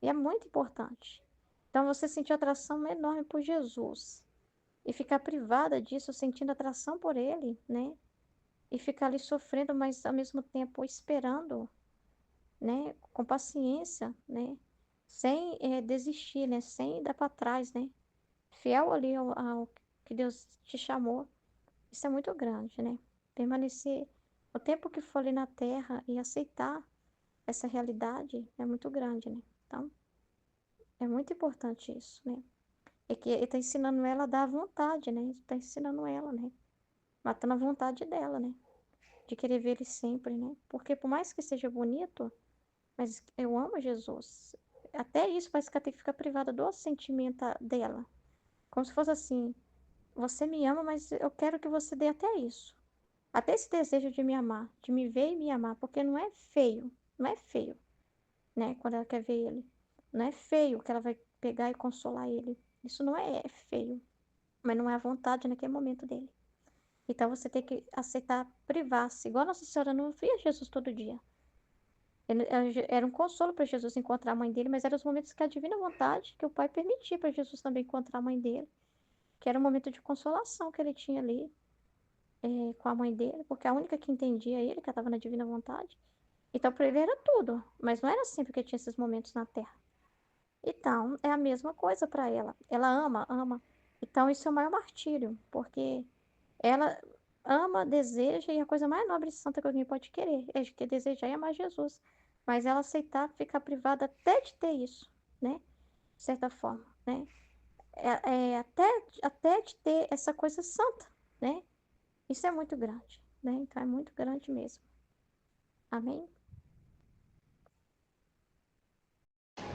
B: E é muito importante. Então, você sentir atração enorme por Jesus e ficar privada disso, sentindo atração por ele, né? E ficar ali sofrendo, mas ao mesmo tempo esperando, né? Com paciência, né? Sem desistir, né? Sem dar para trás, né? Fiel ali ao que Deus te chamou. Isso é muito grande, né? Permanecer o tempo que for ali na terra e aceitar essa realidade é muito grande, né? Então, é muito importante isso, né? E que ele está ensinando ela a dar vontade, né? Está ensinando ela, né? Matando a vontade dela, né? De querer ver ele sempre, né? Porque por mais que seja bonito, mas eu amo Jesus. Até isso parece que ela tem que ficar privada do sentimento dela. Como se fosse assim, você me ama, mas eu quero que você dê até isso. Até esse desejo de me amar, de me ver e me amar, porque não é feio, não é feio, né? Quando ela quer ver ele. Não é feio que ela vai pegar e consolar ele. Isso não é feio, mas não é a vontade naquele momento dele. Então você tem que aceitar privar-se. Igual Nossa Senhora não via Jesus todo dia. Era um consolo para Jesus encontrar a mãe dele, mas eram os momentos que a divina vontade, que o Pai permitia para Jesus também encontrar a mãe dele, que era um momento de consolação que ele tinha ali com a mãe dele, porque a única que entendia ele, que estava na divina vontade. Então, para ele era tudo, mas não era sempre que tinha esses momentos na Terra. Então, é a mesma coisa para ela. Ela ama, ama. Então, isso é o maior martírio, porque ela ama, deseja, e a coisa mais nobre e santa que alguém pode querer é que desejar e amar Jesus. Mas ela aceitar ficar privada até de ter isso, né? De certa forma, né? Até de ter essa coisa santa, né? Isso é muito grande, né? Então é muito grande mesmo. Amém?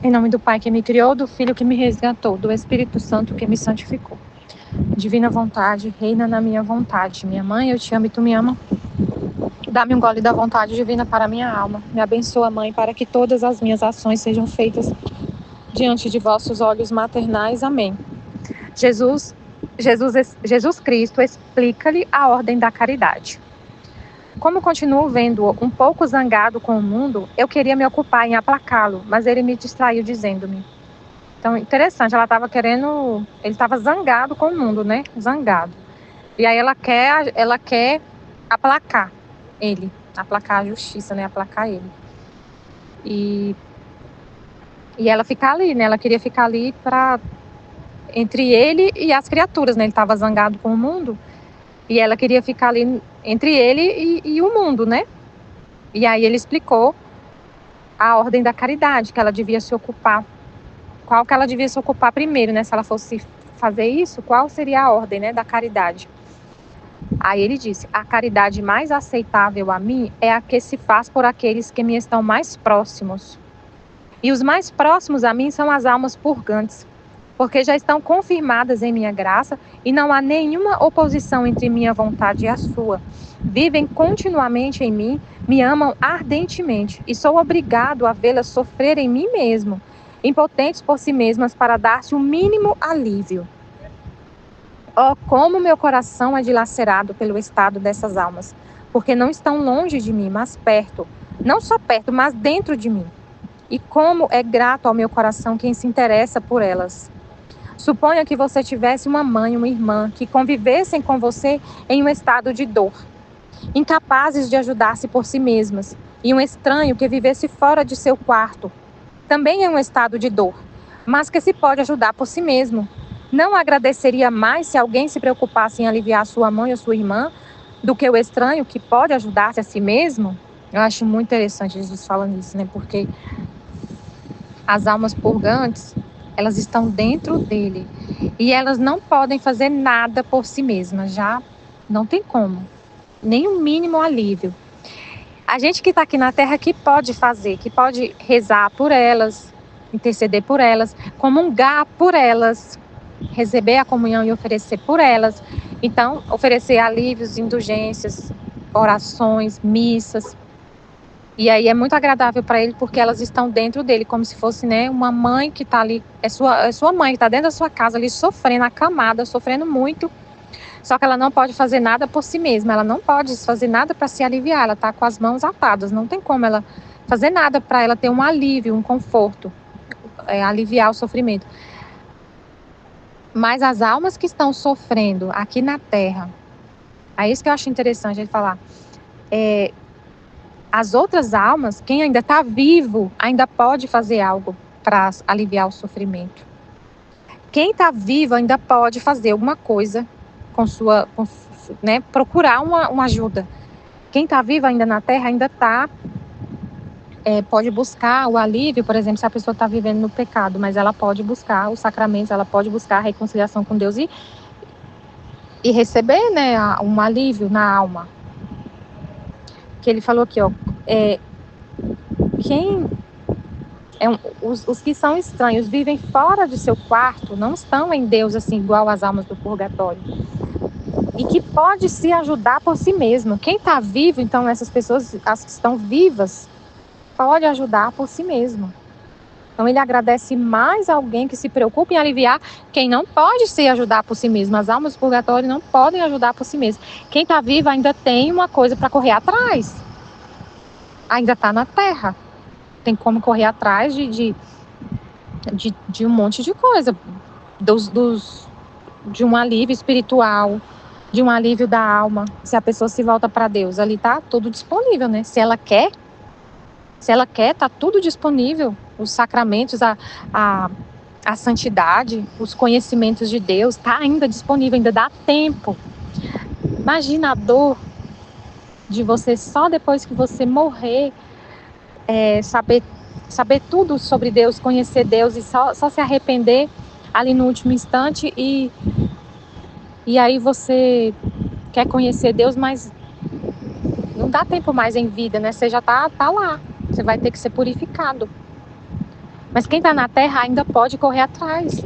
A: Em nome do Pai que me criou, do Filho que me resgatou, do Espírito Santo que me santificou. Divina vontade, reina na minha vontade. Minha mãe, eu te amo e tu me ama. Dá-me um gole da vontade divina para a minha alma. Me abençoa, Mãe, para que todas as minhas ações sejam feitas diante de vossos olhos maternais. Amém. Jesus Cristo, explica-lhe a ordem da caridade. Como continuo vendo-o um pouco zangado com o mundo, eu queria me ocupar em aplacá-lo, mas ele me distraiu dizendo-me. Então, interessante, ele estava zangado com o mundo, né? Zangado. E aí ela quer aplacar ele, aplacar a justiça, né? Aplacar ele. E ela fica ali, né? Ela queria ficar ali entre ele e as criaturas, né? Ele estava zangado com o mundo e ela queria ficar ali entre ele e o mundo, né? E aí ele explicou a ordem da caridade, que ela devia se ocupar. Qual que ela devia se ocupar primeiro, né? Se ela fosse fazer isso, qual seria a ordem, né, da caridade? Aí ele disse: a caridade mais aceitável a mim é a que se faz por aqueles que me estão mais próximos. E os mais próximos a mim são as almas purgantes, porque já estão confirmadas em minha graça e não há nenhuma oposição entre minha vontade e a sua. Vivem continuamente em mim, me amam ardentemente e sou obrigado a vê-las sofrer em mim mesmo, impotentes por si mesmas para dar-se o mínimo alívio. Oh, como meu coração é dilacerado pelo estado dessas almas, porque não estão longe de mim, mas perto, não só perto, mas dentro de mim. E como é grato ao meu coração quem se interessa por elas. Suponha que você tivesse uma mãe, uma irmã, que convivessem com você em um estado de dor, incapazes de ajudar-se por si mesmas, e um estranho que vivesse fora de seu quarto, também em um estado de dor, mas que se pode ajudar por si mesmo. Não agradeceria mais se alguém se preocupasse em aliviar sua mãe ou sua irmã do que o estranho que pode ajudar-se a si mesmo? Eu acho muito interessante Jesus falando isso, né? Porque as almas purgantes, elas estão dentro dele e elas não podem fazer nada por si mesmas, já não tem como, nem o mínimo alívio. A gente que está aqui na Terra que pode fazer, que pode rezar por elas, interceder por elas, comungar por elas,
C: receber a comunhão e oferecer por elas. Então, oferecer alívios, indulgências, orações, missas. E aí é muito agradável para ele, porque elas estão dentro dele, como se fosse, né, uma mãe que está ali, é sua mãe que está dentro da sua casa ali, sofrendo, acamada, sofrendo muito, só que ela não pode fazer nada por si mesma, ela não pode fazer nada para se aliviar, ela está com as mãos atadas, não tem como ela fazer nada para ela ter um alívio, um conforto, aliviar o sofrimento. Mas as almas que estão sofrendo aqui na Terra, é isso que eu acho interessante ele falar, as outras almas, quem ainda está vivo, ainda pode fazer algo para aliviar o sofrimento. Quem está vivo ainda pode fazer alguma coisa né, procurar uma ajuda. Quem está vivo ainda na Terra ainda pode buscar o alívio, por exemplo, se a pessoa está vivendo no pecado, mas ela pode buscar os sacramentos, ela pode buscar a reconciliação com Deus e receber, né, um alívio na alma. Que ele falou aqui, os que são estranhos, vivem fora de seu quarto, não estão em Deus assim igual as almas do purgatório. E que pode se ajudar por si mesmo. Quem está vivo, então essas pessoas, as que estão vivas, pode ajudar por si mesmo. Então ele agradece mais alguém que se preocupe em aliviar quem não pode se ajudar por si mesmo. As almas do purgatório não podem ajudar por si mesmo. Quem está vivo ainda tem uma coisa para correr atrás. Ainda está na Terra. Tem como correr atrás de um monte de coisa. De um alívio espiritual, de um alívio da alma. Se a pessoa se volta para Deus, ali está tudo disponível, né? Se ela quer, está tudo disponível. Os sacramentos, a santidade, os conhecimentos de Deus, está ainda disponível, ainda dá tempo. Imagina a dor de você só depois que você morrer, saber tudo sobre Deus, conhecer Deus e só se arrepender ali no último instante e aí você quer conhecer Deus, mas não dá tempo mais em vida, né? Você já tá lá, você vai ter que ser purificado. Mas quem tá na Terra ainda pode correr atrás.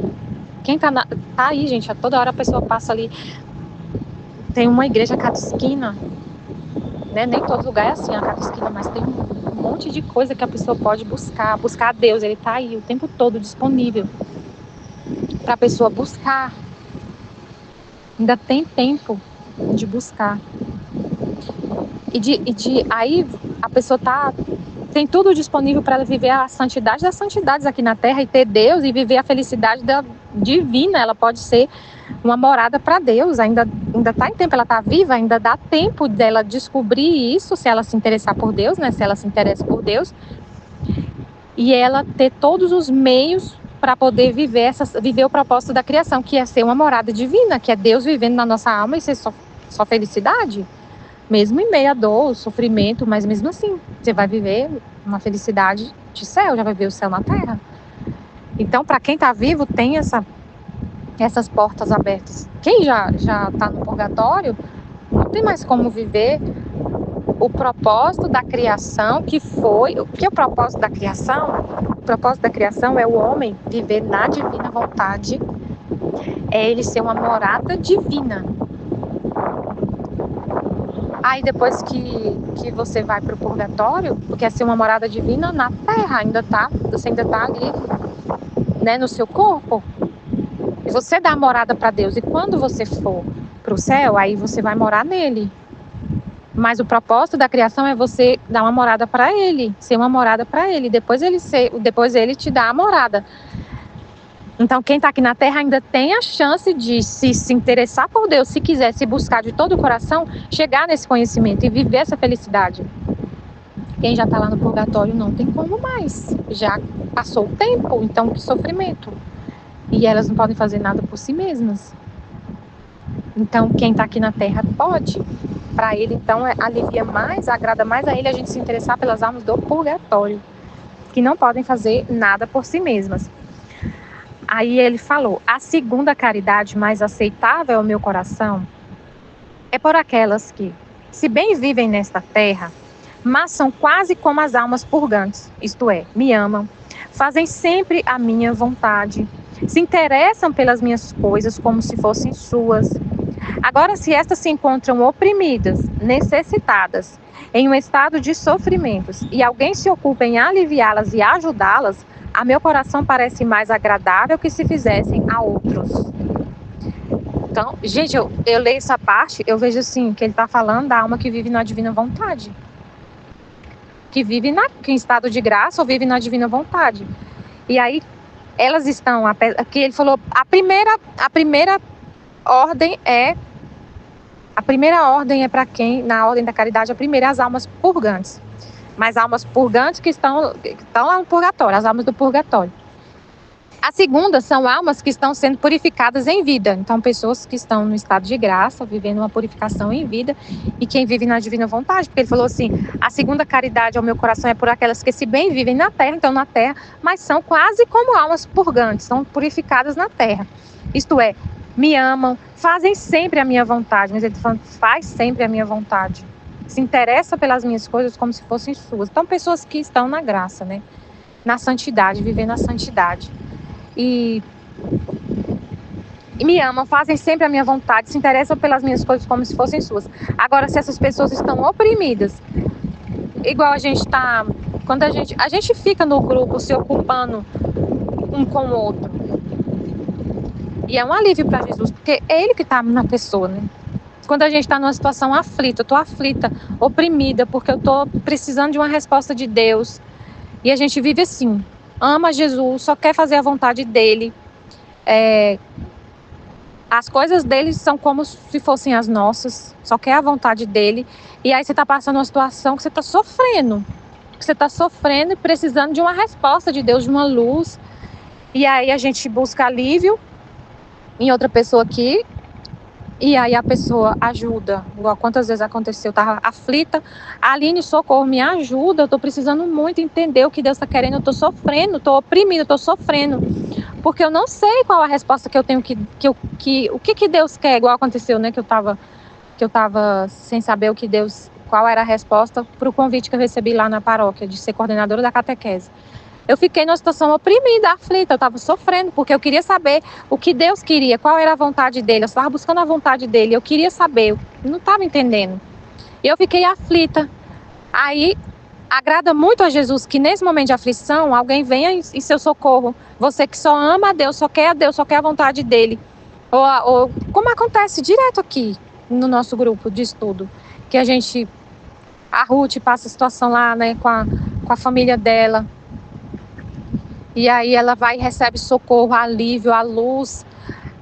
C: Quem tá aí, gente, a toda hora a pessoa passa ali, tem uma igreja a cada esquina, né? Nem todo lugar é assim, a cada esquina, mas tem um monte de coisa que a pessoa pode buscar a Deus, ele tá aí o tempo todo disponível para a pessoa buscar. Ainda tem tempo de buscar. Aí a pessoa tem tudo disponível para ela viver a santidade das santidades aqui na Terra e ter Deus e viver a felicidade divina. Ela pode ser uma morada para Deus, ainda está em tempo, ela está viva, ainda dá tempo dela descobrir isso, se ela se interessar por Deus, né? Se ela se interessa por Deus, e ela ter todos os meios para poder viver o propósito da criação, que é ser uma morada divina, que é Deus vivendo na nossa alma e ser só felicidade, mesmo em meio à dor, sofrimento, mas mesmo assim, você vai viver uma felicidade de céu, já vai ver o céu na terra. Então, para quem está vivo, tem essas portas abertas. Quem já está no purgatório, não tem mais como viver o propósito da criação, que foi... O que é o propósito da criação? O propósito da criação é o homem viver na divina vontade, é ele ser uma morada divina. Aí depois que você vai para o purgatório, porque é ser uma morada divina na terra, você ainda está ali, né, no seu corpo. Você dá a morada para Deus, e quando você for para o céu, aí você vai morar nele. Mas o propósito da criação é você dar uma morada para ele, ser uma morada para ele, depois ele te dá a morada. Então quem está aqui na Terra ainda tem a chance de se interessar por Deus, se quiser, se buscar de todo o coração, chegar nesse conhecimento e viver essa felicidade. Quem já está lá no purgatório não tem como mais, já passou o tempo, então que sofrimento. E elas não podem fazer nada por si mesmas. Então quem está aqui na Terra pode. Para ele, então, alivia mais, agrada mais a ele a gente se interessar pelas almas do purgatório, que não podem fazer nada por si mesmas. Aí ele falou: a segunda caridade mais aceitável ao meu coração é por aquelas que, se bem vivem nesta terra, mas são quase como as almas purgantes, isto é, me amam, fazem sempre a minha vontade, se interessam pelas minhas coisas como se fossem suas. Agora, se estas se encontram oprimidas, necessitadas, em um estado de sofrimentos, e alguém se ocupa em aliviá-las e ajudá-las, a meu coração parece mais agradável que se fizessem a outros. Então, gente, eu leio essa parte, eu vejo assim, que ele está falando da alma que vive na divina vontade. Que vive em estado de graça ou vive na divina vontade. E aí, elas estão, que ele falou, a primeira ordem é para quem, na ordem da caridade, a primeira é as almas purgantes. Mas almas purgantes que estão lá no purgatório, as almas do purgatório. A segunda são almas que estão sendo purificadas em vida. Então, pessoas que estão no estado de graça, vivendo uma purificação em vida, e quem vive na divina vontade. Porque ele falou assim, a segunda caridade ao meu coração é por aquelas que se bem vivem na terra, então na terra, mas são quase como almas purgantes, são purificadas na terra. Isto é, me amam, fazem sempre a minha vontade. Mas ele está falando, faz sempre a minha vontade. Se interessa pelas minhas coisas como se fossem suas. Então, pessoas que estão na graça, né? Na santidade, vivendo a santidade. E me amam, fazem sempre a minha vontade, se interessam pelas minhas coisas como se fossem suas. Agora, se essas pessoas estão oprimidas, igual a gente está, quando a gente fica no grupo se ocupando um com o outro, e é um alívio para Jesus, porque é Ele que está na pessoa, né? Quando a gente está numa situação aflita, eu estou aflita, oprimida, porque eu estou precisando de uma resposta de Deus, e a gente vive assim, ama Jesus, só quer fazer a vontade dele. As coisas dele são como se fossem as nossas, só quer a vontade dele. E aí você está passando uma situação que você está sofrendo. Que você está sofrendo e precisando de uma resposta de Deus, de uma luz. E aí a gente busca alívio em outra pessoa aqui. E aí a pessoa ajuda. Igual quantas vezes aconteceu, eu estava aflita. Aline, socorro, me ajuda. Eu estou precisando muito entender o que Deus está querendo. Eu estou sofrendo, estou oprimida, estou sofrendo. Porque eu não sei qual a resposta que eu tenho o que Deus quer. Igual aconteceu, né? Que eu tava sem saber qual era a resposta para o convite que eu recebi lá na paróquia, de ser coordenadora da catequese. Eu fiquei numa situação oprimida, aflita, eu estava sofrendo, porque eu queria saber o que Deus queria, qual era a vontade dele, eu estava buscando a vontade dele, eu queria saber, eu não estava entendendo. E eu fiquei aflita. Aí, agrada muito a Jesus que nesse momento de aflição, alguém venha em seu socorro, você que só ama a Deus, só quer a vontade dele. Ou como acontece direto aqui no nosso grupo de estudo, que a Ruth passa a situação lá, né, com a família dela, e aí ela vai e recebe socorro, alívio, a luz,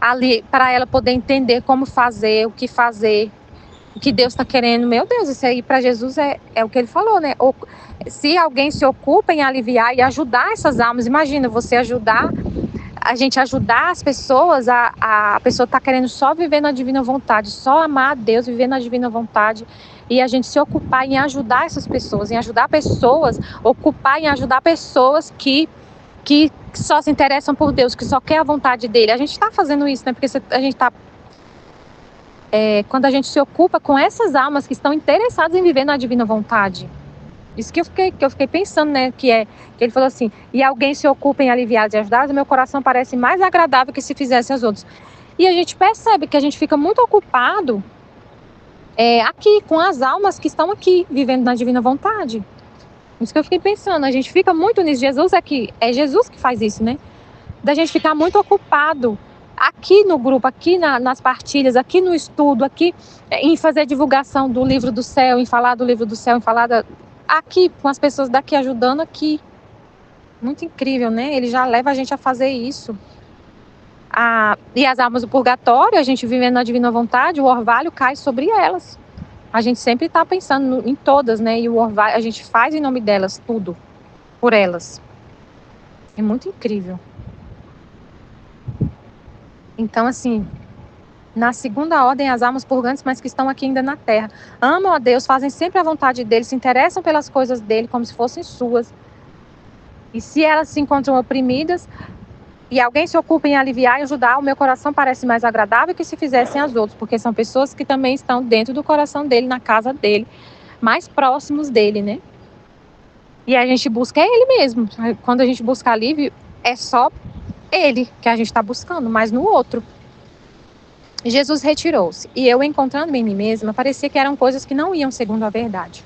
C: ali para ela poder entender como fazer, o que Deus está querendo. Meu Deus, isso aí para Jesus é o que ele falou, né? Se alguém se ocupa em aliviar e ajudar essas almas, imagina você a gente ajudar as pessoas, a pessoa está querendo só viver na divina vontade, só amar a Deus, viver na divina vontade, e a gente se ocupar em ajudar essas pessoas, ocupar em ajudar pessoas que só se interessam por Deus, que só quer a vontade dele. A gente está fazendo isso, né? Porque a gente está... quando a gente se ocupa com essas almas que estão interessadas em viver na divina vontade. Isso que eu fiquei pensando, né? Que ele falou assim, e alguém se ocupa em aliviar e ajudar, o meu coração parece mais agradável que se fizesse aos outros. E a gente percebe que a gente fica muito ocupado aqui, com as almas que estão aqui, vivendo na divina vontade. Isso que eu fiquei pensando, a gente fica muito nisso. É Jesus que faz isso, né? Da gente ficar muito ocupado aqui no grupo, aqui nas partilhas, aqui no estudo, aqui em fazer divulgação do livro do céu, em falar do livro do céu, em falar aqui, com as pessoas daqui ajudando aqui. Muito incrível, né? Ele já leva a gente a fazer isso. E as almas do purgatório, a gente vivendo na divina vontade, o orvalho cai sobre elas. A gente sempre está pensando em todas, né? E o orvalho, a gente faz em nome delas tudo, por elas. É muito incrível. Então, assim, na segunda ordem, as almas purgantes, mas que estão aqui ainda na terra, amam a Deus, fazem sempre a vontade dele, se interessam pelas coisas dele como se fossem suas. E se elas se encontram oprimidas, e alguém se ocupa em aliviar e ajudar, o meu coração parece mais agradável que se fizessem as outras, porque são pessoas que também estão dentro do coração dele, na casa dele, mais próximos dele, né? E a gente busca ele mesmo. Quando a gente busca alívio, é só ele que a gente está buscando, mas no outro. Jesus retirou-se, e eu, encontrando-me em mim mesma, parecia que eram coisas que não iam segundo a verdade.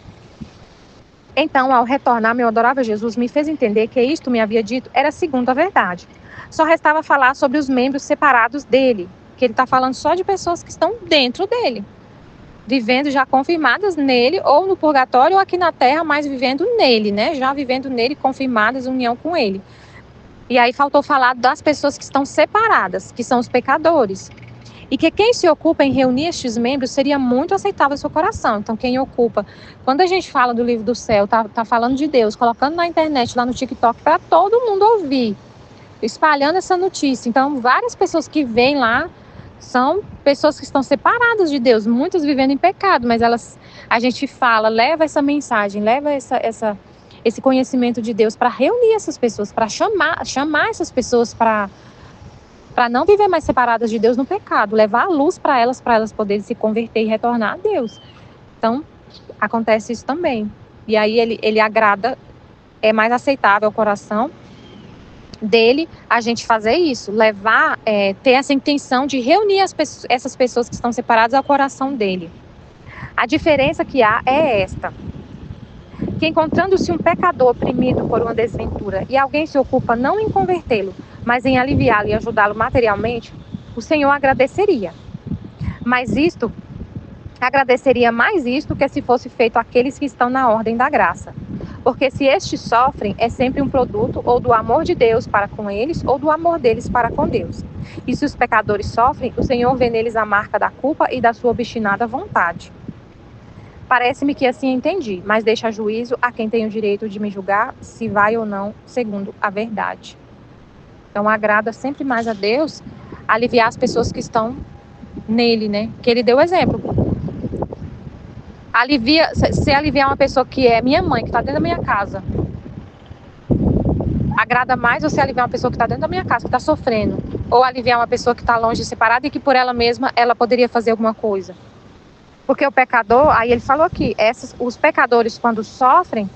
C: Então, ao retornar, meu adorável Jesus me fez entender que isto me havia dito era segundo a verdade. Só restava falar sobre os membros separados dele, que ele está falando só de pessoas que estão dentro dele, vivendo já confirmadas nele, ou no purgatório, ou aqui na terra, mas vivendo nele, né? Já vivendo nele, confirmadas, união com ele. E aí faltou falar das pessoas que estão separadas, que são os pecadores. E que quem se ocupa em reunir estes membros seria muito aceitável ao seu coração. Então, quem ocupa, quando a gente fala do livro do céu, tá falando de Deus, colocando na internet, lá no TikTok, para todo mundo ouvir, espalhando essa notícia. Então, várias pessoas que vêm lá são pessoas que estão separadas de Deus, muitas vivendo em pecado, mas a gente fala, leva essa mensagem, leva esse conhecimento de Deus para reunir essas pessoas, para chamar essas pessoas para não viver mais separadas de Deus no pecado, levar a luz para elas poderem se converter e retornar a Deus. Então, acontece isso também. E aí ele agrada, é mais aceitável ao coração dele a gente fazer isso, levar, ter essa intenção de reunir essas pessoas que estão separadas ao coração dele. A diferença que há é esta: que encontrando-se um pecador oprimido por uma desventura e alguém se ocupa não em convertê-lo, mas em aliviá-lo e ajudá-lo materialmente, o Senhor agradeceria. Agradeceria mais isto que se fosse feito àqueles que estão na ordem da graça. Porque se estes sofrem, é sempre um produto ou do amor de Deus para com eles, ou do amor deles para com Deus. E se os pecadores sofrem, o Senhor vê neles a marca da culpa e da sua obstinada vontade. Parece-me que assim entendi, mas deixa a juízo a quem tem o direito de me julgar se vai ou não segundo a verdade. Então agrada sempre mais a Deus aliviar as pessoas que estão nele, né? Que ele deu exemplo. Se aliviar uma pessoa que é minha mãe, que está dentro da minha casa, agrada mais você aliviar uma pessoa que está dentro da minha casa, que está sofrendo, ou aliviar uma pessoa que está longe, separada, e que por ela mesma ela poderia fazer alguma coisa. Porque o pecador, aí ele falou aqui, os pecadores quando sofrem,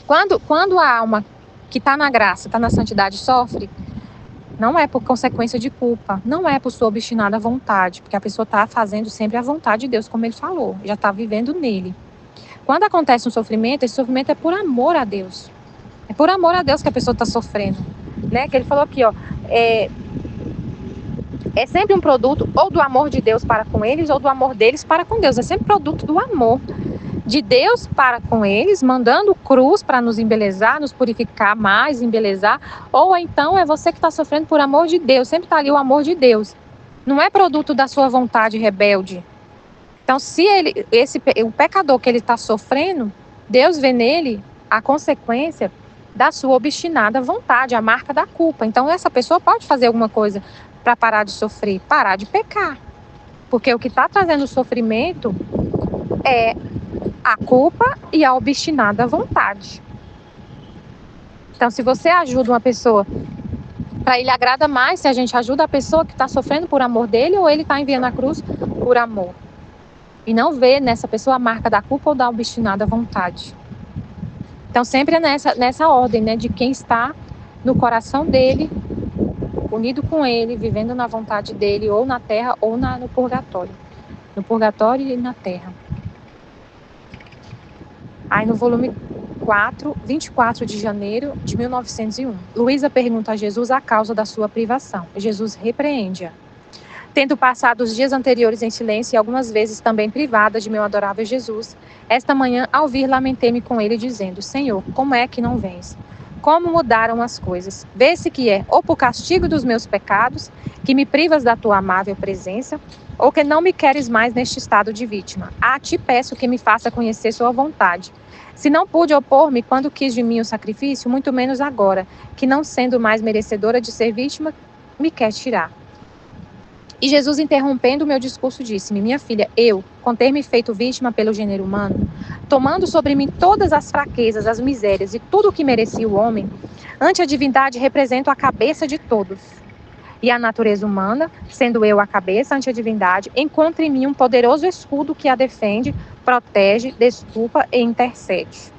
C: quando a alma que está na graça, está na santidade, sofre, não é por consequência de culpa, não é por sua obstinada vontade, porque a pessoa está fazendo sempre a vontade de Deus, como ele falou, já está vivendo nele. Quando acontece um sofrimento, esse sofrimento é por amor a Deus. É por amor a Deus que a pessoa está sofrendo. Né? Que ele falou aqui, ó, é sempre um produto ou do amor de Deus para com eles, ou do amor deles para com Deus. É sempre produto do amor de Deus para com eles, mandando cruz para nos embelezar, nos purificar mais, embelezar, ou então é você que está sofrendo por amor de Deus, sempre está ali o amor de Deus, não é produto da sua vontade rebelde. Então, se o pecador que ele está sofrendo, Deus vê nele a consequência da sua obstinada vontade, a marca da culpa. Então, essa pessoa pode fazer alguma coisa para parar de sofrer, parar de pecar, porque o que está trazendo o sofrimento é a culpa e a obstinada vontade. Então, se você ajuda uma pessoa, para ele agrada mais se a gente ajuda a pessoa que está sofrendo por amor dele, ou ele está enviando a cruz por amor. E não vê nessa pessoa a marca da culpa ou da obstinada vontade. Então, sempre é nessa ordem, né, de quem está no coração dele, unido com ele, vivendo na vontade dele, ou na terra ou no purgatório. No purgatório e na terra. Aí no volume 4, 24 de janeiro de 1901, Luísa pergunta a Jesus a causa da sua privação. Jesus repreende-a. Tendo passado os dias anteriores em silêncio e algumas vezes também privada de meu adorável Jesus, esta manhã, ao vir, lamentei-me com ele, dizendo: Senhor, como é que não vens? Como mudaram as coisas? Vê-se que é ou por castigo dos meus pecados, que me privas da tua amável presença, ou que não me queres mais neste estado de vítima. A ti peço que me faça conhecer sua vontade. Se não pude opor-me quando quis de mim o sacrifício, muito menos agora, que não sendo mais merecedora de ser vítima, me quer tirar. E Jesus, interrompendo o meu discurso, disse-me: minha filha, eu, com ter me feito vítima pelo gênero humano, tomando sobre mim todas as fraquezas, as misérias e tudo o que merecia o homem, ante a divindade represento a cabeça de todos. E a natureza humana, sendo eu a cabeça ante a divindade, encontra em mim um poderoso escudo que a defende, protege, desculpa e intercede.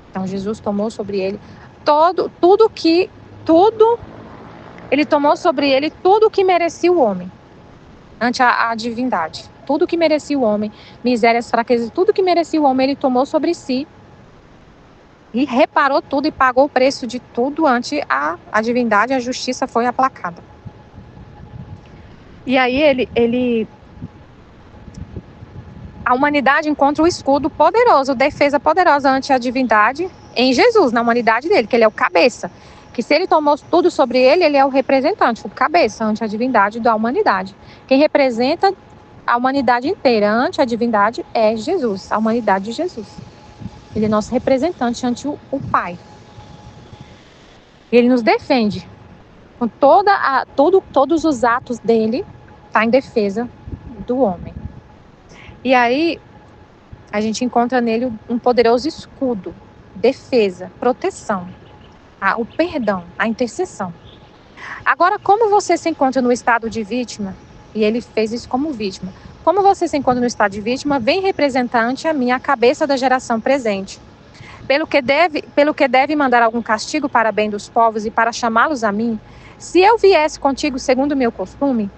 C: Então Jesus tomou sobre ele tudo Ele tomou sobre ele tudo o que merecia o homem, ante a divindade. Tudo que merecia o homem, misérias, fraquezas, tudo que merecia o homem, ele tomou sobre si e reparou tudo e pagou o preço de tudo ante a divindade. A justiça foi aplacada. E aí a humanidade encontra o escudo poderoso, defesa poderosa ante a divindade em Jesus, na humanidade dele, que ele é o cabeça. Que se ele tomou tudo sobre ele, ele é o representante, o cabeça ante a divindade da humanidade. Quem representa a humanidade inteira ante a divindade é Jesus, a humanidade de Jesus. Ele é nosso representante ante o Pai. Ele nos defende. Com todos os atos dele está em defesa do homem. E aí a gente encontra nele um poderoso escudo, defesa, proteção, o perdão, a intercessão. Agora, como você se encontra no estado de vítima, e ele fez isso como vítima, como você se encontra no estado de vítima, vem representar ante a mim a cabeça da geração presente. Pelo que deve mandar algum castigo para bem dos povos e para chamá-los a mim, se eu viesse contigo segundo o meu costume,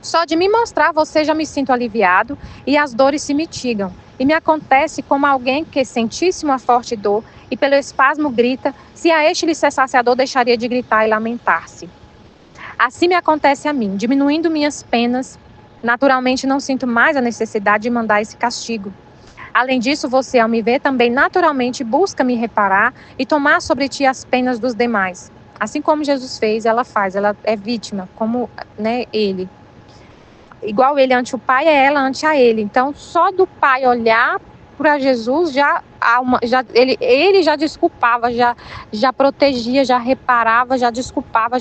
C: só de me mostrar você já me sinto aliviado e as dores se mitigam. E me acontece como alguém que sentisse uma forte dor e pelo espasmo grita, se a este lhe cessasse a dor, deixaria de gritar e lamentar-se. Assim me acontece a mim, diminuindo minhas penas, naturalmente não sinto mais a necessidade de mandar esse castigo. Além disso, você, ao me ver, também naturalmente busca me reparar e tomar sobre ti as penas dos demais. Assim como Jesus fez, ela faz, ela é vítima, como ele. Igual ele ante o Pai, é ela ante a ele. Então, só do Pai olhar para Jesus, ele já desculpava, já protegia, já reparava, já desculpava,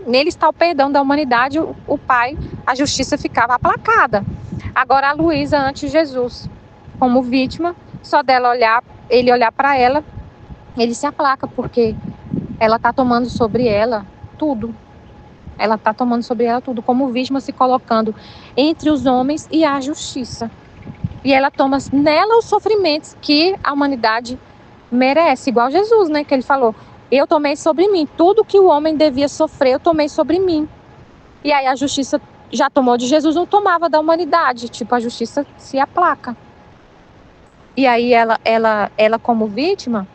C: nele está o perdão da humanidade, o Pai, a justiça ficava aplacada. Agora a Luísa ante Jesus, como vítima, só dela ele olhar para ela, ele se aplaca, porque ela está tomando sobre ela tudo. Ela está tomando sobre ela tudo, como vítima, se colocando entre os homens e a justiça. E ela toma nela os sofrimentos que a humanidade merece, igual Jesus, que ele falou, eu tomei sobre mim, tudo que o homem devia sofrer, eu tomei sobre mim. E aí a justiça já tomou de Jesus, não tomava da humanidade, a justiça se aplaca. E aí ela como vítima,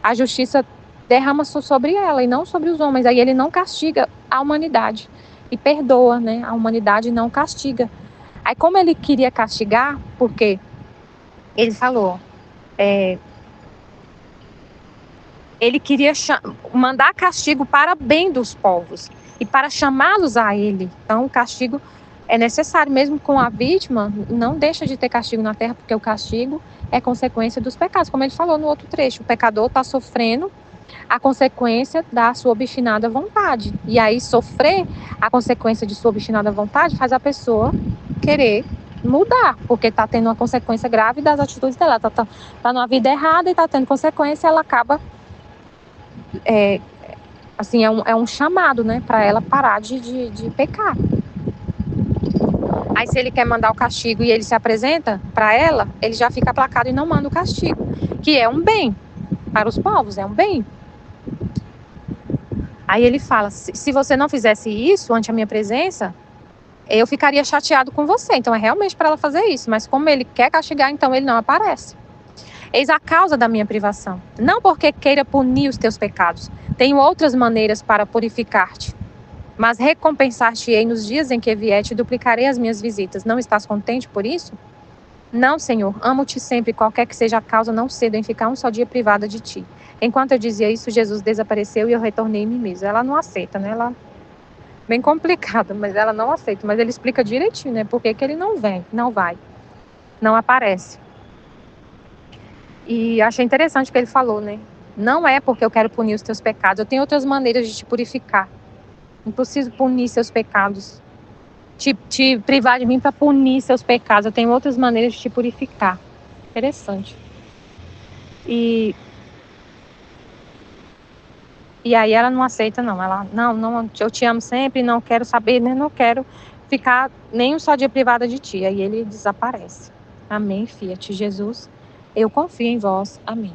C: a justiça derrama sobre ela e não sobre os homens. Aí ele não castiga a humanidade e perdoa, a humanidade não castiga. Aí como ele queria castigar, porque ele falou, ele queria mandar castigo para bem dos povos e para chamá-los a ele. Então o castigo é necessário, mesmo com a vítima, não deixa de ter castigo na terra, porque o castigo é consequência dos pecados, como ele falou no outro trecho. O pecador está sofrendo a consequência da sua obstinada vontade. E aí sofrer a consequência de sua obstinada vontade faz a pessoa querer mudar, porque está tendo uma consequência grave das atitudes dela. Está numa vida errada e está tendo consequência, ela acaba... é um chamado, para ela parar de pecar. Aí se ele quer mandar o castigo e ele se apresenta para ela, ele já fica aplacado e não manda o castigo, que é um bem para os povos, é um bem. Aí ele fala, se você não fizesse isso ante a minha presença, eu ficaria chateado com você. Então é realmente para ela fazer isso, mas como ele quer castigar, então ele não aparece. Eis a causa da minha privação, não porque queira punir os teus pecados, tenho outras maneiras para purificar-te. Mas recompensar-te-ei nos dias em que vier, te duplicarei as minhas visitas. Não estás contente por isso? Não, Senhor, amo-te sempre, qualquer que seja a causa, não cedo em ficar um só dia privada de ti. Enquanto eu dizia isso, Jesus desapareceu e eu retornei em mim mesma. Ela não aceita, Ela bem complicada, mas ela não aceita. Mas ele explica direitinho, por que ele não vem, não vai, não aparece. E achei interessante o que ele falou, Não é porque eu quero punir os teus pecados, eu tenho outras maneiras de te purificar. Não preciso punir seus pecados, te privar de mim para punir seus pecados. Eu tenho outras maneiras de te purificar. Interessante. E aí ela não aceita, não. Ela, não, eu te amo sempre, não quero saber, não quero ficar nem um só dia privada de ti. Aí ele desaparece. Amém, Fiat Jesus. Eu confio em vós. Amém.